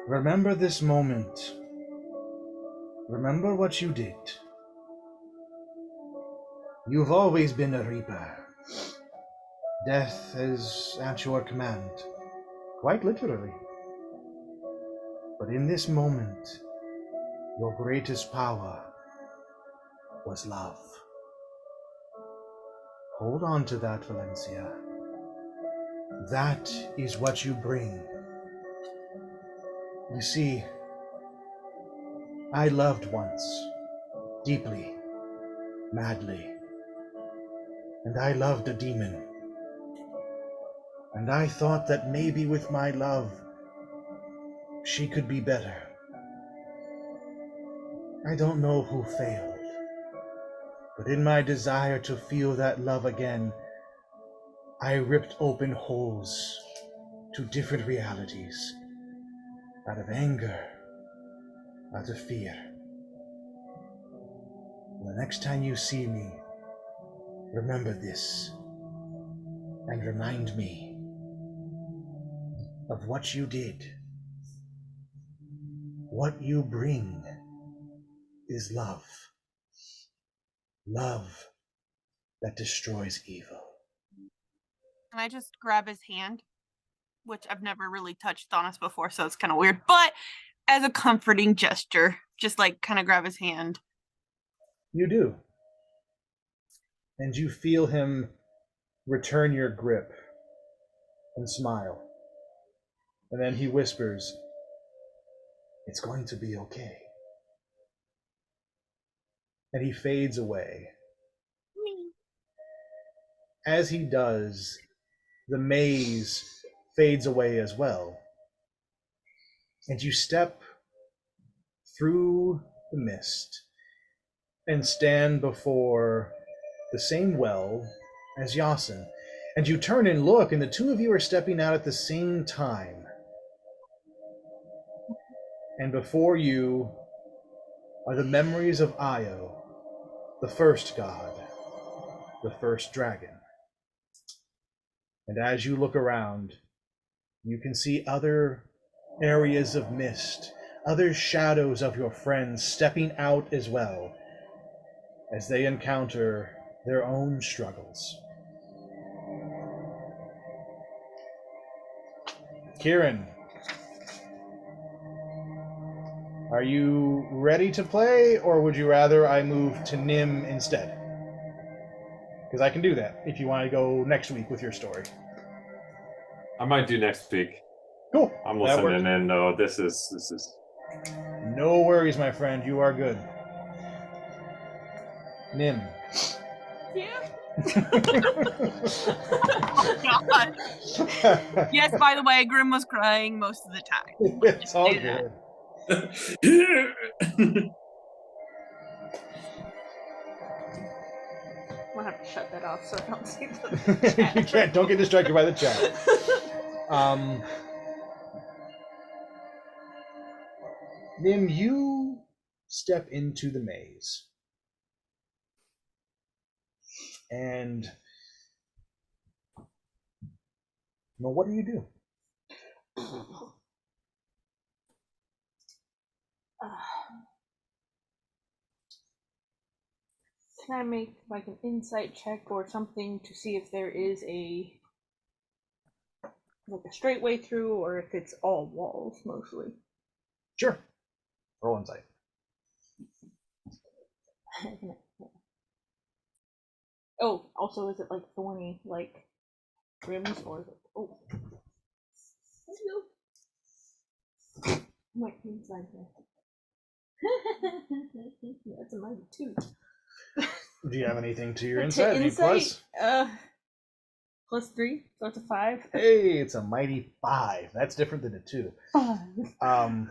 Remember this moment. Remember what you did. You've always been a reaper. Death is at your command, quite literally. But in this moment, your greatest power was love. Hold on to that, Valencia. That is what you bring. You see, I loved once, deeply, madly, and I loved a demon. And I thought that maybe with my love, she could be better. I don't know who failed, but in my desire to feel that love again, I ripped open holes to different realities out of anger, out of fear. The next time you see me, remember this and remind me of what you did. What you bring is love. Love that destroys evil. And I just grab his hand, which I've never really touched Thomas before, so it's kind of weird. But as a comforting gesture, just like kind of grab his hand. You do. And you feel him return your grip and smile. And then he whispers, "It's going to be okay." And he fades away. As he does, the maze fades away as well. And you step through the mist and stand before the same well as Yasin. And you turn and look, and the two of you are stepping out at the same time. And before you are the memories of Io, the first god, the first dragon. And as you look around, you can see other areas of mist, other shadows of your friends stepping out as well, as they encounter their own struggles. Kieran, are you ready to play, or would you rather I move to Nim instead? Because I can do that if you want to go next week with your story. I might do next week. Cool. I'm That listening works. in. No, this is No worries, my friend. You are good. Nim. Yeah. God. Yes, by the way, Grim was crying most of the time. It's all do that. good. I'm gonna have to shut that off so I don't see the You can't. Don't get distracted by the chat. Nim, you step into the maze, and well, what do you do? Can I make like an insight check or something to see if there is a straight way through, or if it's all walls mostly? Sure. Roll insight. Oh, also, is it like thorny, like rims, or is it? Oh, might be inside there. That's a mighty two. Do you have anything to your To insight? Any plus? Plus 3, so it's a 5. Hey, it's a mighty 5. That's different than a 2. 5.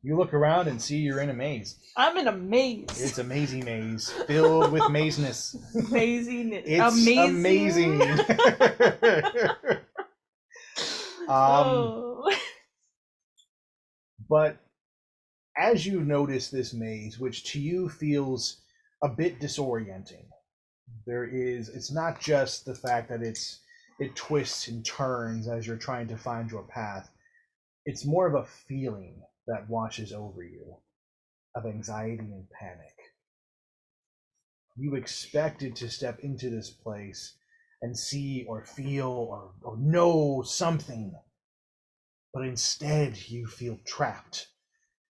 You look around and see you're in a maze. I'm in a maze. It's a mazy maze filled with mazeness. Amazing. It's amazing. Oh. But as you notice this maze, which to you feels a bit disorienting, it's not just the fact that it twists and turns as you're trying to find your path. It's more of a feeling that washes over you of anxiety and panic. You expected to step into this place and see or feel or know something, but instead you feel trapped,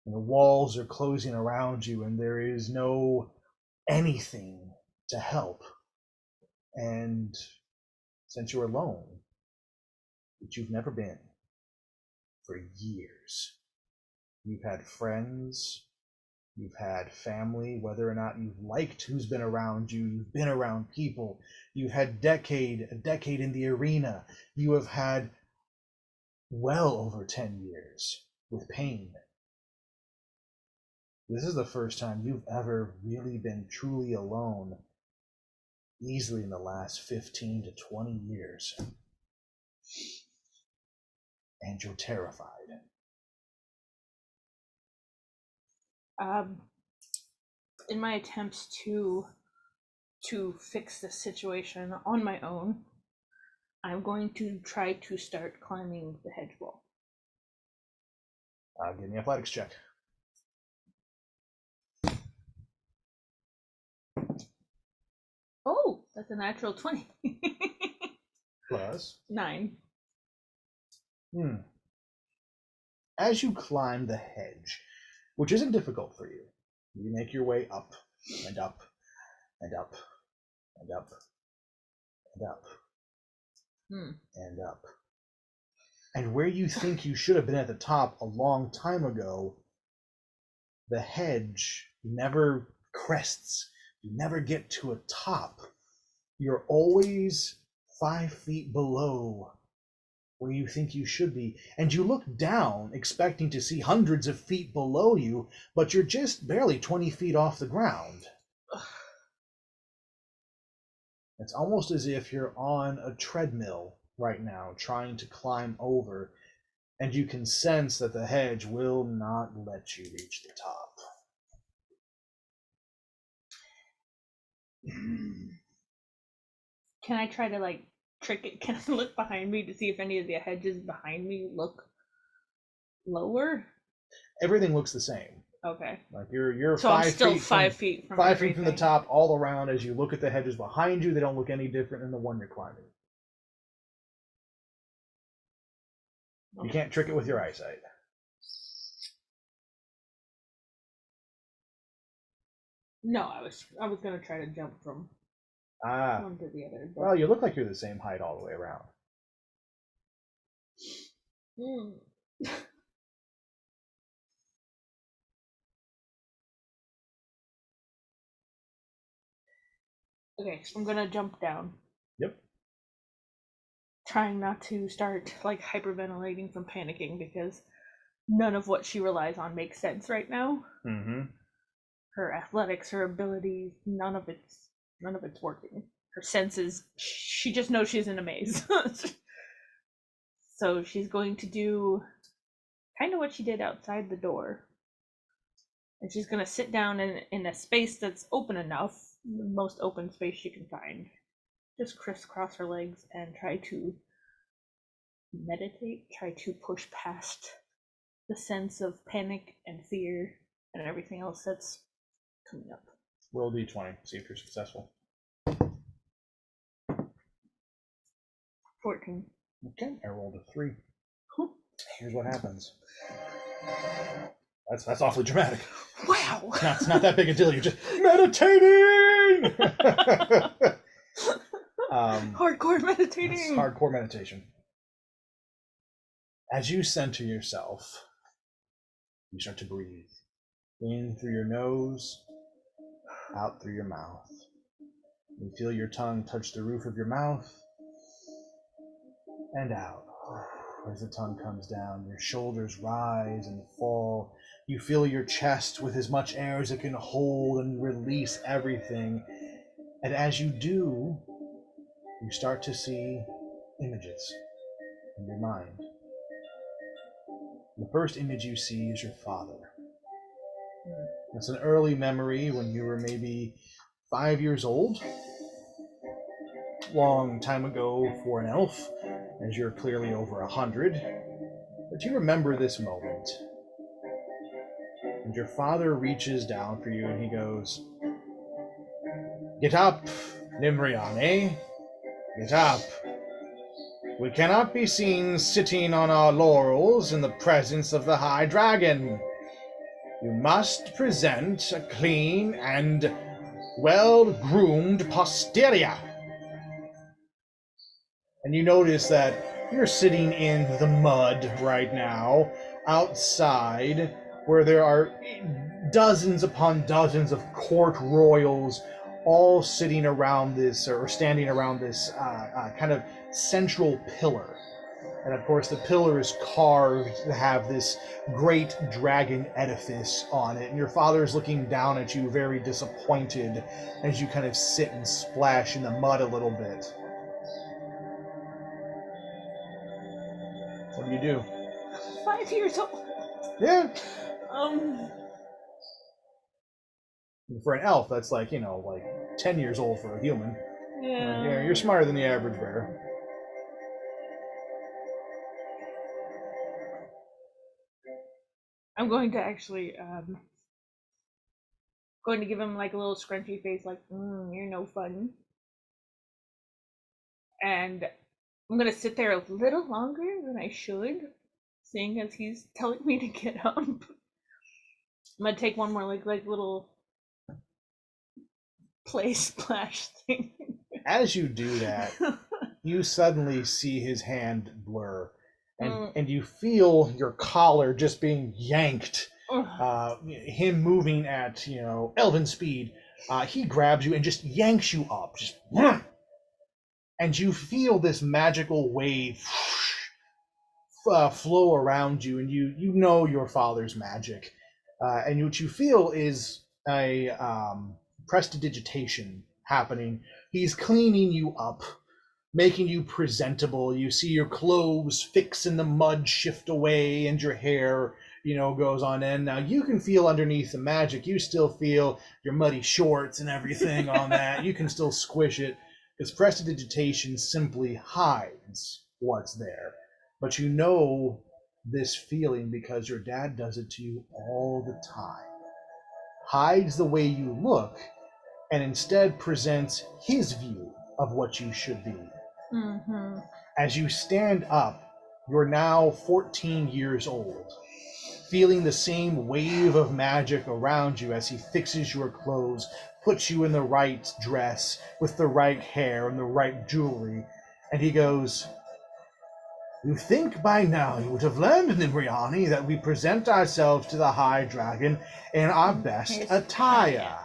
and the walls are closing around you, and there is no anything to help. And since you're alone, which you've never been for years, you've had friends, you've had family, whether or not you've liked who's been around you, you've been around people, you've had a decade in the arena, you have had well over 10 years with pain. This is the first time you've ever really been truly alone easily in the last 15 to 20 years. And you're terrified. In my attempts to fix the situation on my own, I'm going to try to start climbing the hedge wall. Give me an athletics check. Oh, that's a natural 20. Plus 9. As you climb the hedge, which isn't difficult for you, you make your way up and up and up and up and up and up. And where you think you should have been at the top a long time ago, the hedge never crests. You never get to a top. You're always 5 feet below where you think you should be. And you look down, expecting to see hundreds of feet below you, but you're just barely 20 feet off the ground. It's almost as if you're on a treadmill right now, trying to climb over, and you can sense that the hedge will not let you reach the top. Can I try to like trick it? Can I look behind me to see if any of the hedges behind me look lower? Everything looks the same. Okay. Like you're So 5 I'm still feet 5 feet from 5 feet from the everything. top, all around. As you look at the hedges behind you, they don't look any different than the one you're climbing. You can't trick it with your eyesight. No, I was gonna try to jump from one to the other. But... Well, you look like you're the same height all the way around. Okay, so I'm gonna jump down. Yep. Trying not to start like hyperventilating from panicking because none of what she relies on makes sense right now. Mm-hmm. Her athletics, her abilities, none of it's working. Her senses, she just knows she's in a maze. So she's going to do kind of what she did outside the door. And she's going to sit down in a space that's open enough, the most open space she can find. Just crisscross her legs and try to meditate, try to push past the sense of panic and fear and everything else that's coming up. Roll d20, see if you're successful. 14. Okay, I rolled a 3. Here's what happens. That's awfully dramatic. Wow! It's not that big a deal. You're just meditating. Hardcore meditating. It's hardcore meditation. As you center yourself, you start to breathe in through your nose, out through your mouth. You feel your tongue touch the roof of your mouth and out. As the tongue comes down, your shoulders rise and fall. You fill your chest with as much air as it can hold and release everything. And as you do, you start to see images in your mind. The first image you see is your father. It's an early memory when you were maybe 5 years old. Long time ago for an elf, as you're clearly over 100. But you remember this moment. And your father reaches down for you and he goes, "Get up, Nimriane. Get up. We cannot be seen sitting on our laurels in the presence of the High Dragon. You must present a clean and well-groomed posterior." And you notice that you're sitting in the mud right now, outside, where there are dozens upon dozens of court royals all sitting around this, or standing around this kind of central pillar. And of course, the pillar is carved to have this great dragon edifice on it. And your father is looking down at you, very disappointed, as you kind of sit and splash in the mud a little bit. What do you do? 5 years old. Yeah. Um, For an elf, that's like, like 10 years old for a human. yeah. Yeah, you're smarter than the average bear. I'm going to actually going to give him like a little scrunchy face, like, you're no fun. And I'm gonna sit there a little longer than I should, seeing as he's telling me to get up. I'm gonna take one more like little play splash thing. As you do that, you suddenly see his hand blur, and you feel your collar just being yanked. Him moving at elven speed, he grabs you and just yanks you up, just and you feel this magical wave flow around you, and you know your father's magic, and what you feel is a prestidigitation happening. He's cleaning you up, making you presentable. You see your clothes fix in the mud shift away, and your hair goes on end. Now you can feel underneath the magic. You still feel your muddy shorts and everything on that. You can still squish it, because prestidigitation simply hides what's there. But you know this feeling because your dad does it to you all the time. Hides the way you look and instead presents his view of what you should be. Mm-hmm. As you stand up, you're now 14 years old, feeling the same wave of magic around you as he fixes your clothes, puts you in the right dress, with the right hair and the right jewelry, and he goes, "You think by now you would have learned, Nimriani, that we present ourselves to the High Dragon in our best His attire."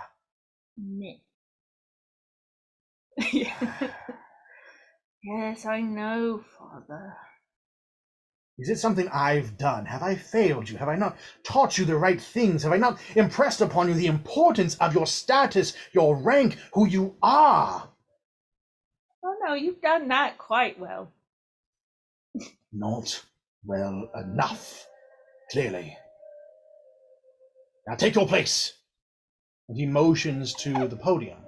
Yes, I know, Father. Is it something I've done? Have I failed you? Have I not taught you the right things? Have I not impressed upon you the importance of your status, your rank, who you are? Oh no, you've done that quite well. Not well enough, clearly. Now take your place. And he motions to the podium.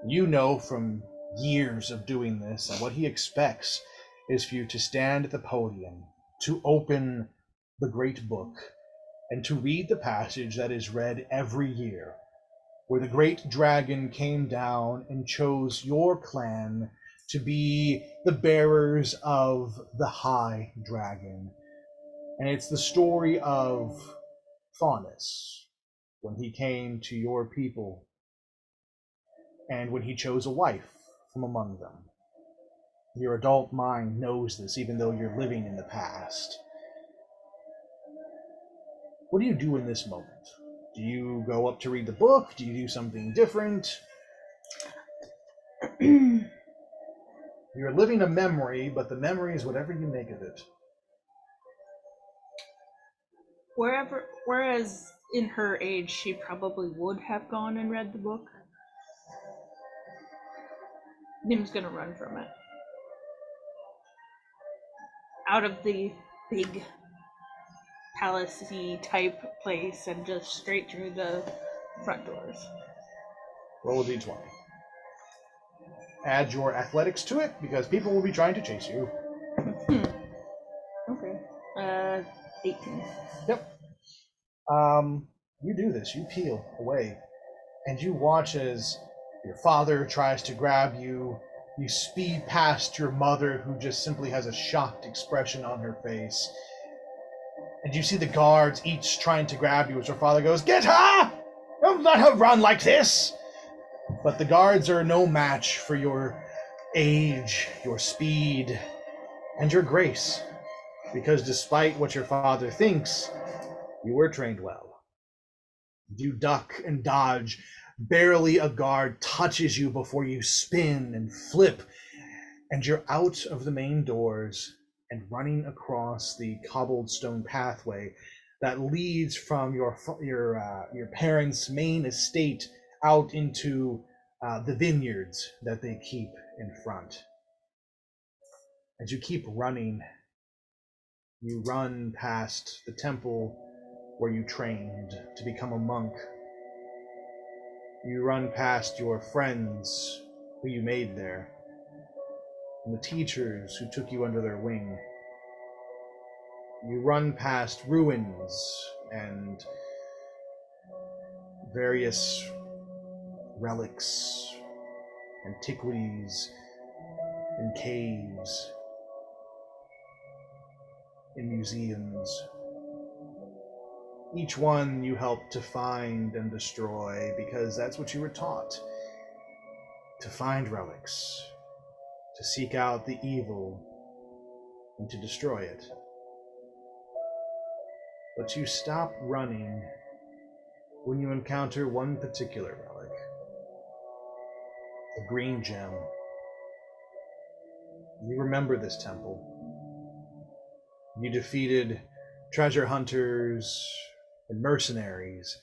You know from years of doing this that what he expects is for you to stand at the podium, to open the great book, and to read the passage that is read every year, where the great dragon came down and chose your clan to be the bearers of the High Dragon. And it's the story of Faunus, when he came to your people, and when he chose a wife from among them. Your adult mind knows this, even though you're living in the past. What do you do in this moment? Do you go up to read the book? Do you do something different? You're living a memory, but the memory is whatever you make of it. Whereas in her age, she probably would have gone and read the book. Nim's gonna run from it. Out of the big palace-y type place and just straight through the front doors. Roll a d20. Add your athletics to it, because people will be trying to chase you. Okay. 18. Yep. You do this. You peel away. And you watch as your father tries to grab you. You speed past your mother, who just simply has a shocked expression on her face. And you see the guards each trying to grab you as your father goes, "Get her! Don't let her run like this!" But the guards are no match for your age, your speed, and your grace. Because despite what your father thinks, you were trained well. You duck and dodge. Barely a guard touches you before you spin and flip, and you're out of the main doors and running across the cobbled stone pathway that leads from your parents' main estate out into the vineyards that they keep in front. As you keep running, you run past the temple where you trained to become a monk. You run past your friends who you made there, and the teachers who took you under their wing. You run past ruins and various relics, antiquities, in caves, in museums. Each one you help to find and destroy because that's what you were taught. To find relics, to seek out the evil, and to destroy it. But you stop running when you encounter one particular relic. A green gem. You remember this temple. You defeated treasure hunters and mercenaries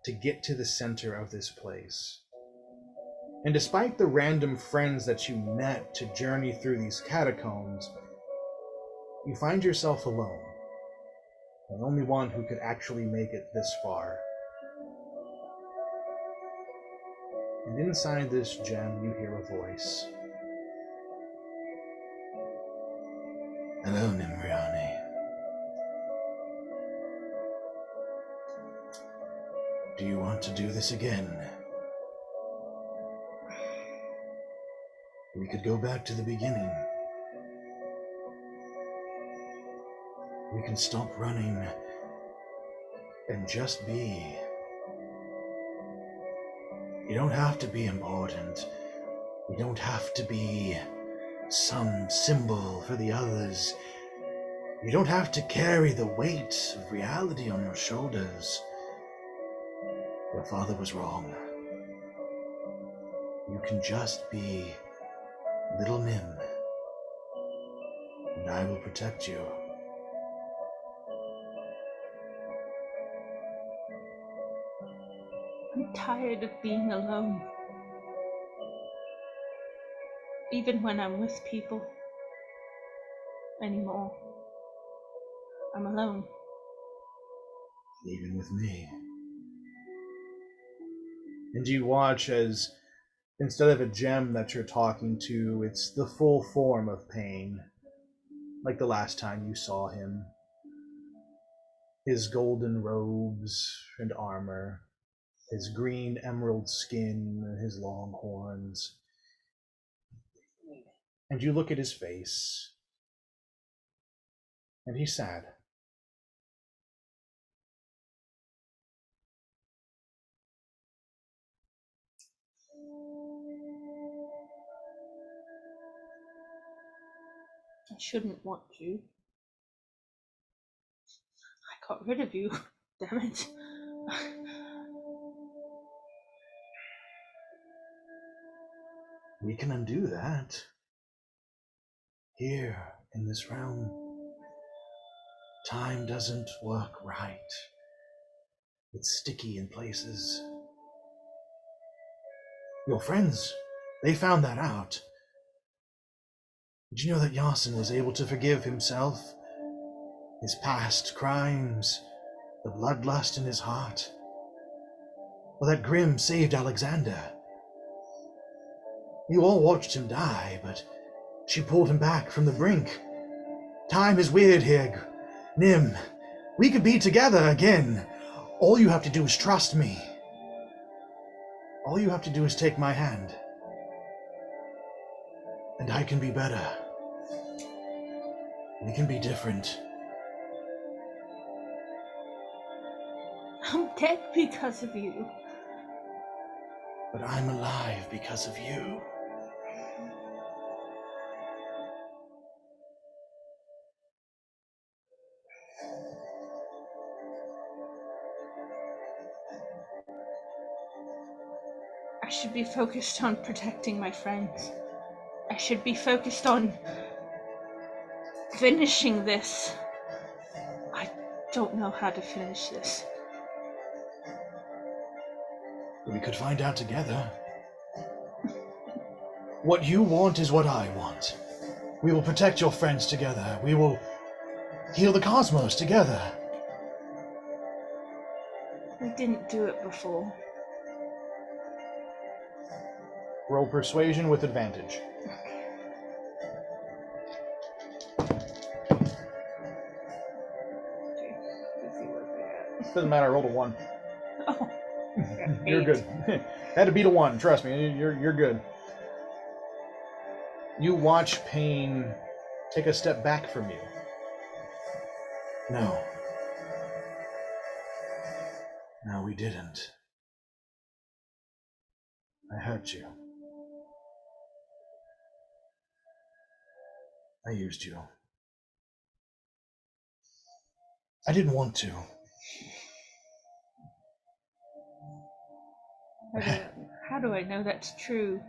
to get to the center of this place. And despite the random friends that you met to journey through these catacombs, you find yourself alone. The only one who could actually make it this far. And inside this gem, you hear a voice. Hello, Nimriani. Do you want to do this again? We could go back to the beginning. We can stop running and just be. You don't have to be important. You don't have to be some symbol for the others. You don't have to carry the weight of reality on your shoulders. Your father was wrong. You can just be Little Nim, and I will protect you. I'm tired of being alone. Even when I'm with people anymore. I'm alone. Even with me. And you watch as, instead of a gem that you're talking to, it's the full form of Pain, like the last time you saw him. His golden robes and armor, his green emerald skin, and his long horns. And you look at his face, and he's sad. I shouldn't want to. I got rid of you. Damn it. We can undo that. Here, in this realm, time doesn't work right. It's sticky in places. Your friends, they found that out. Did you know that Yasin was able to forgive himself? His past crimes, the bloodlust in his heart? Or that Grimm saved Alexander? You all watched him die, but she pulled him back from the brink. Time is weird here, Nim. We could be together again. All you have to do is trust me. All you have to do is take my hand. And I can be better. We can be different. I'm dead because of you. But I'm alive because of you. I should be focused on protecting my friends. I should be focused on finishing this. I don't know how to finish this. We could find out together. What you want is what I want. We will protect your friends together. We will heal the cosmos together. We didn't do it before. Roll persuasion with advantage. Okay, let's see what they got. Doesn't matter, I rolled a 1. Oh, You're good. Had to beat a 1, trust me, you're good. You watch Pain take a step back from you. No. No, we didn't. I hurt you. I used you. I didn't want to. How do I know that's true?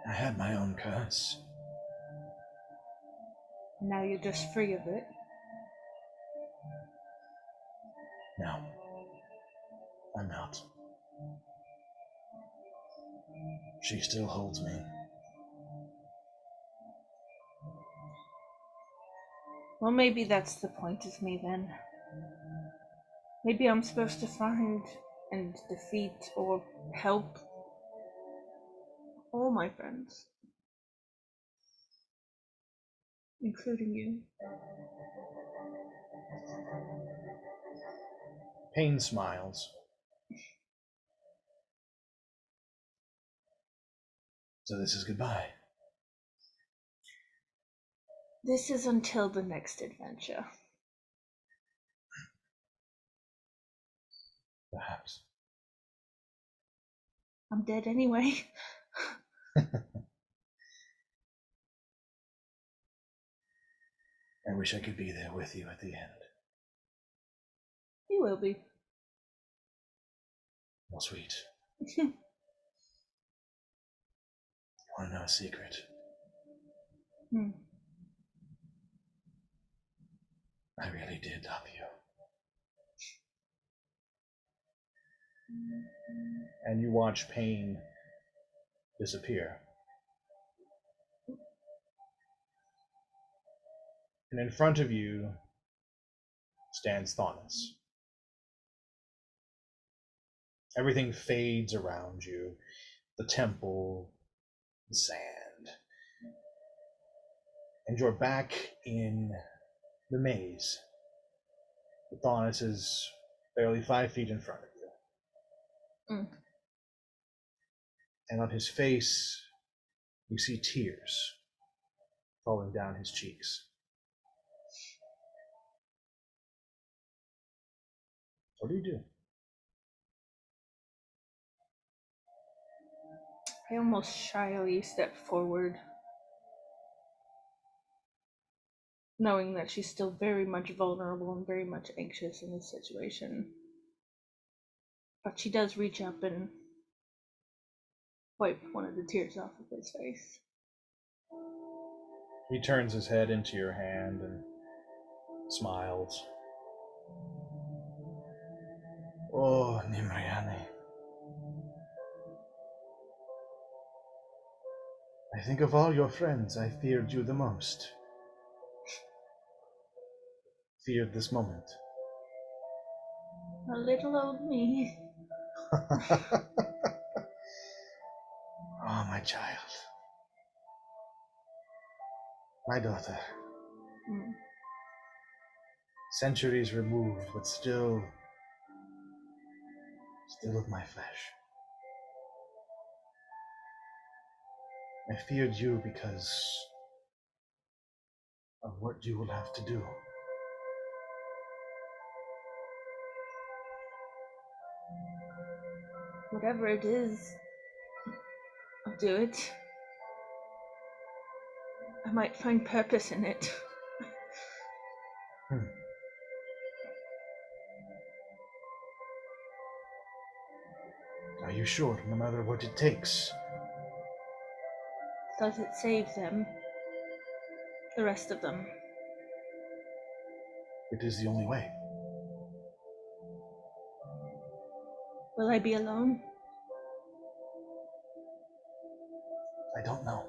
I had my own curse. Now you're just free of it. No. I'm not. She still holds me. Well, maybe that's the point of me then. Maybe I'm supposed to find and defeat or help all my friends, including you. Pain smiles. So this is goodbye. This is until the next adventure. Perhaps. I'm dead anyway. I wish I could be there with you at the end. You will be. Oh, sweet. You want to know a secret? I really did love you. And you watch Pain disappear. And in front of you stands Thaunis. Everything fades around you. The temple, the sand. And you're back in the maze. Thaunis is barely 5 feet in front of you. And on his face, you see tears falling down his cheeks. What do? I almost shyly step forward, knowing that she's still very much vulnerable and very much anxious in this situation. But she does reach up and wipe one of the tears off of his face. He turns his head into your hand and smiles. Oh, Nimriani. I think of all your friends, I feared you the most. Feared this moment. A little old me. Oh, my child. My daughter. Centuries removed, but still of my flesh. I feared you because of what you will have to do. Whatever it is, I'll do it. I might find purpose in it. Are you sure, no matter what it takes? Does it save them? The rest of them? It is the only way. Will I be alone? I don't know.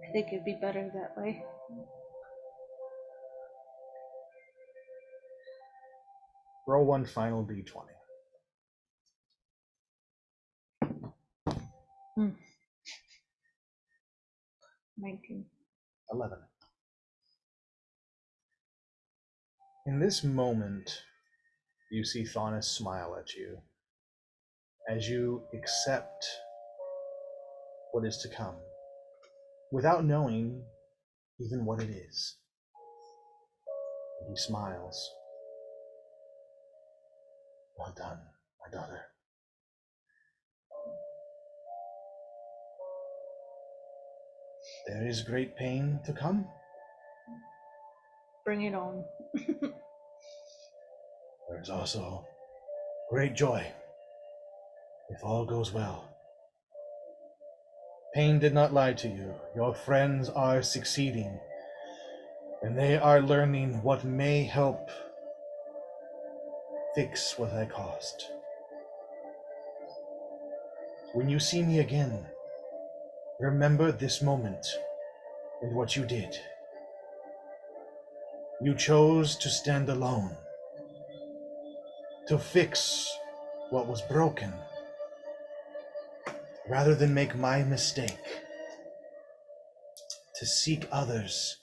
I think it'd be better that way. Roll one final d20. 19. 11. In this moment, you see Thaunis smile at you as you accept what is to come, without knowing even what it is. He smiles. Well done, my daughter. There is great pain to come. Bring it on. There is also great joy, if all goes well. Pain did not lie to you. Your friends are succeeding, and they are learning what may help fix what I caused. When you see me again, remember this moment and what you did. You chose to stand alone, to fix what was broken, rather than make my mistake, to seek others,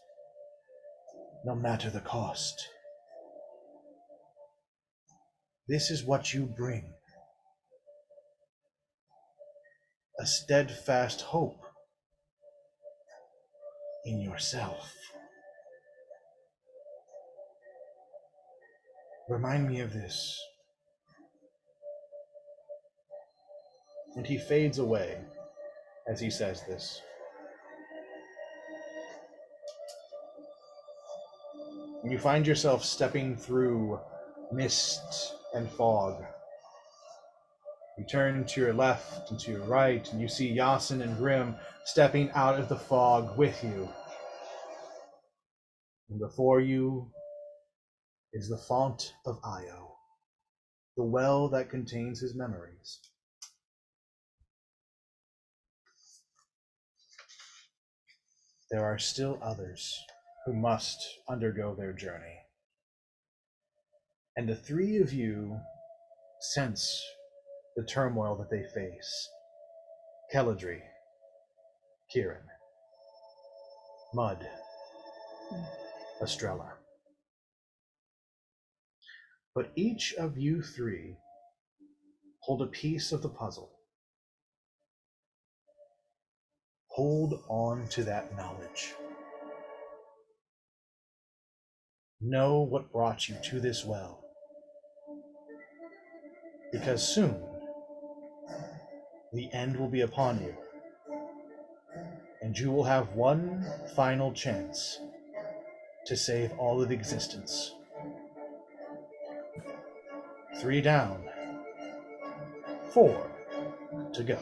no matter the cost. This is what you bring. A steadfast hope in yourself. Remind me of this. And he fades away as he says this. You find yourself stepping through mist and fog. You turn to your left and to your right, and you see Yasin and Grim stepping out of the fog with you. And before you is the font of Io, the well that contains his memories. There are still others who must undergo their journey. And the three of you sense the turmoil that they face. Keladri, Kieran, Mud, Estrella. But each of you three hold a piece of the puzzle. Hold on to that knowledge. Know what brought you to this well. Because soon, the end will be upon you. And you will have one final chance to save all of existence. 3 down, 4 to go.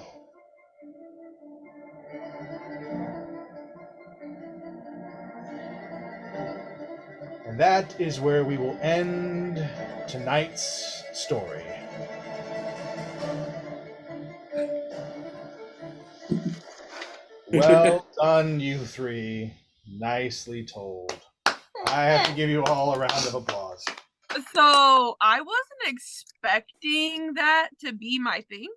And that is where we will end tonight's story. Well done, you three. Nicely told. I have to give you all a round of applause. So I wasn't expecting that to be my thing.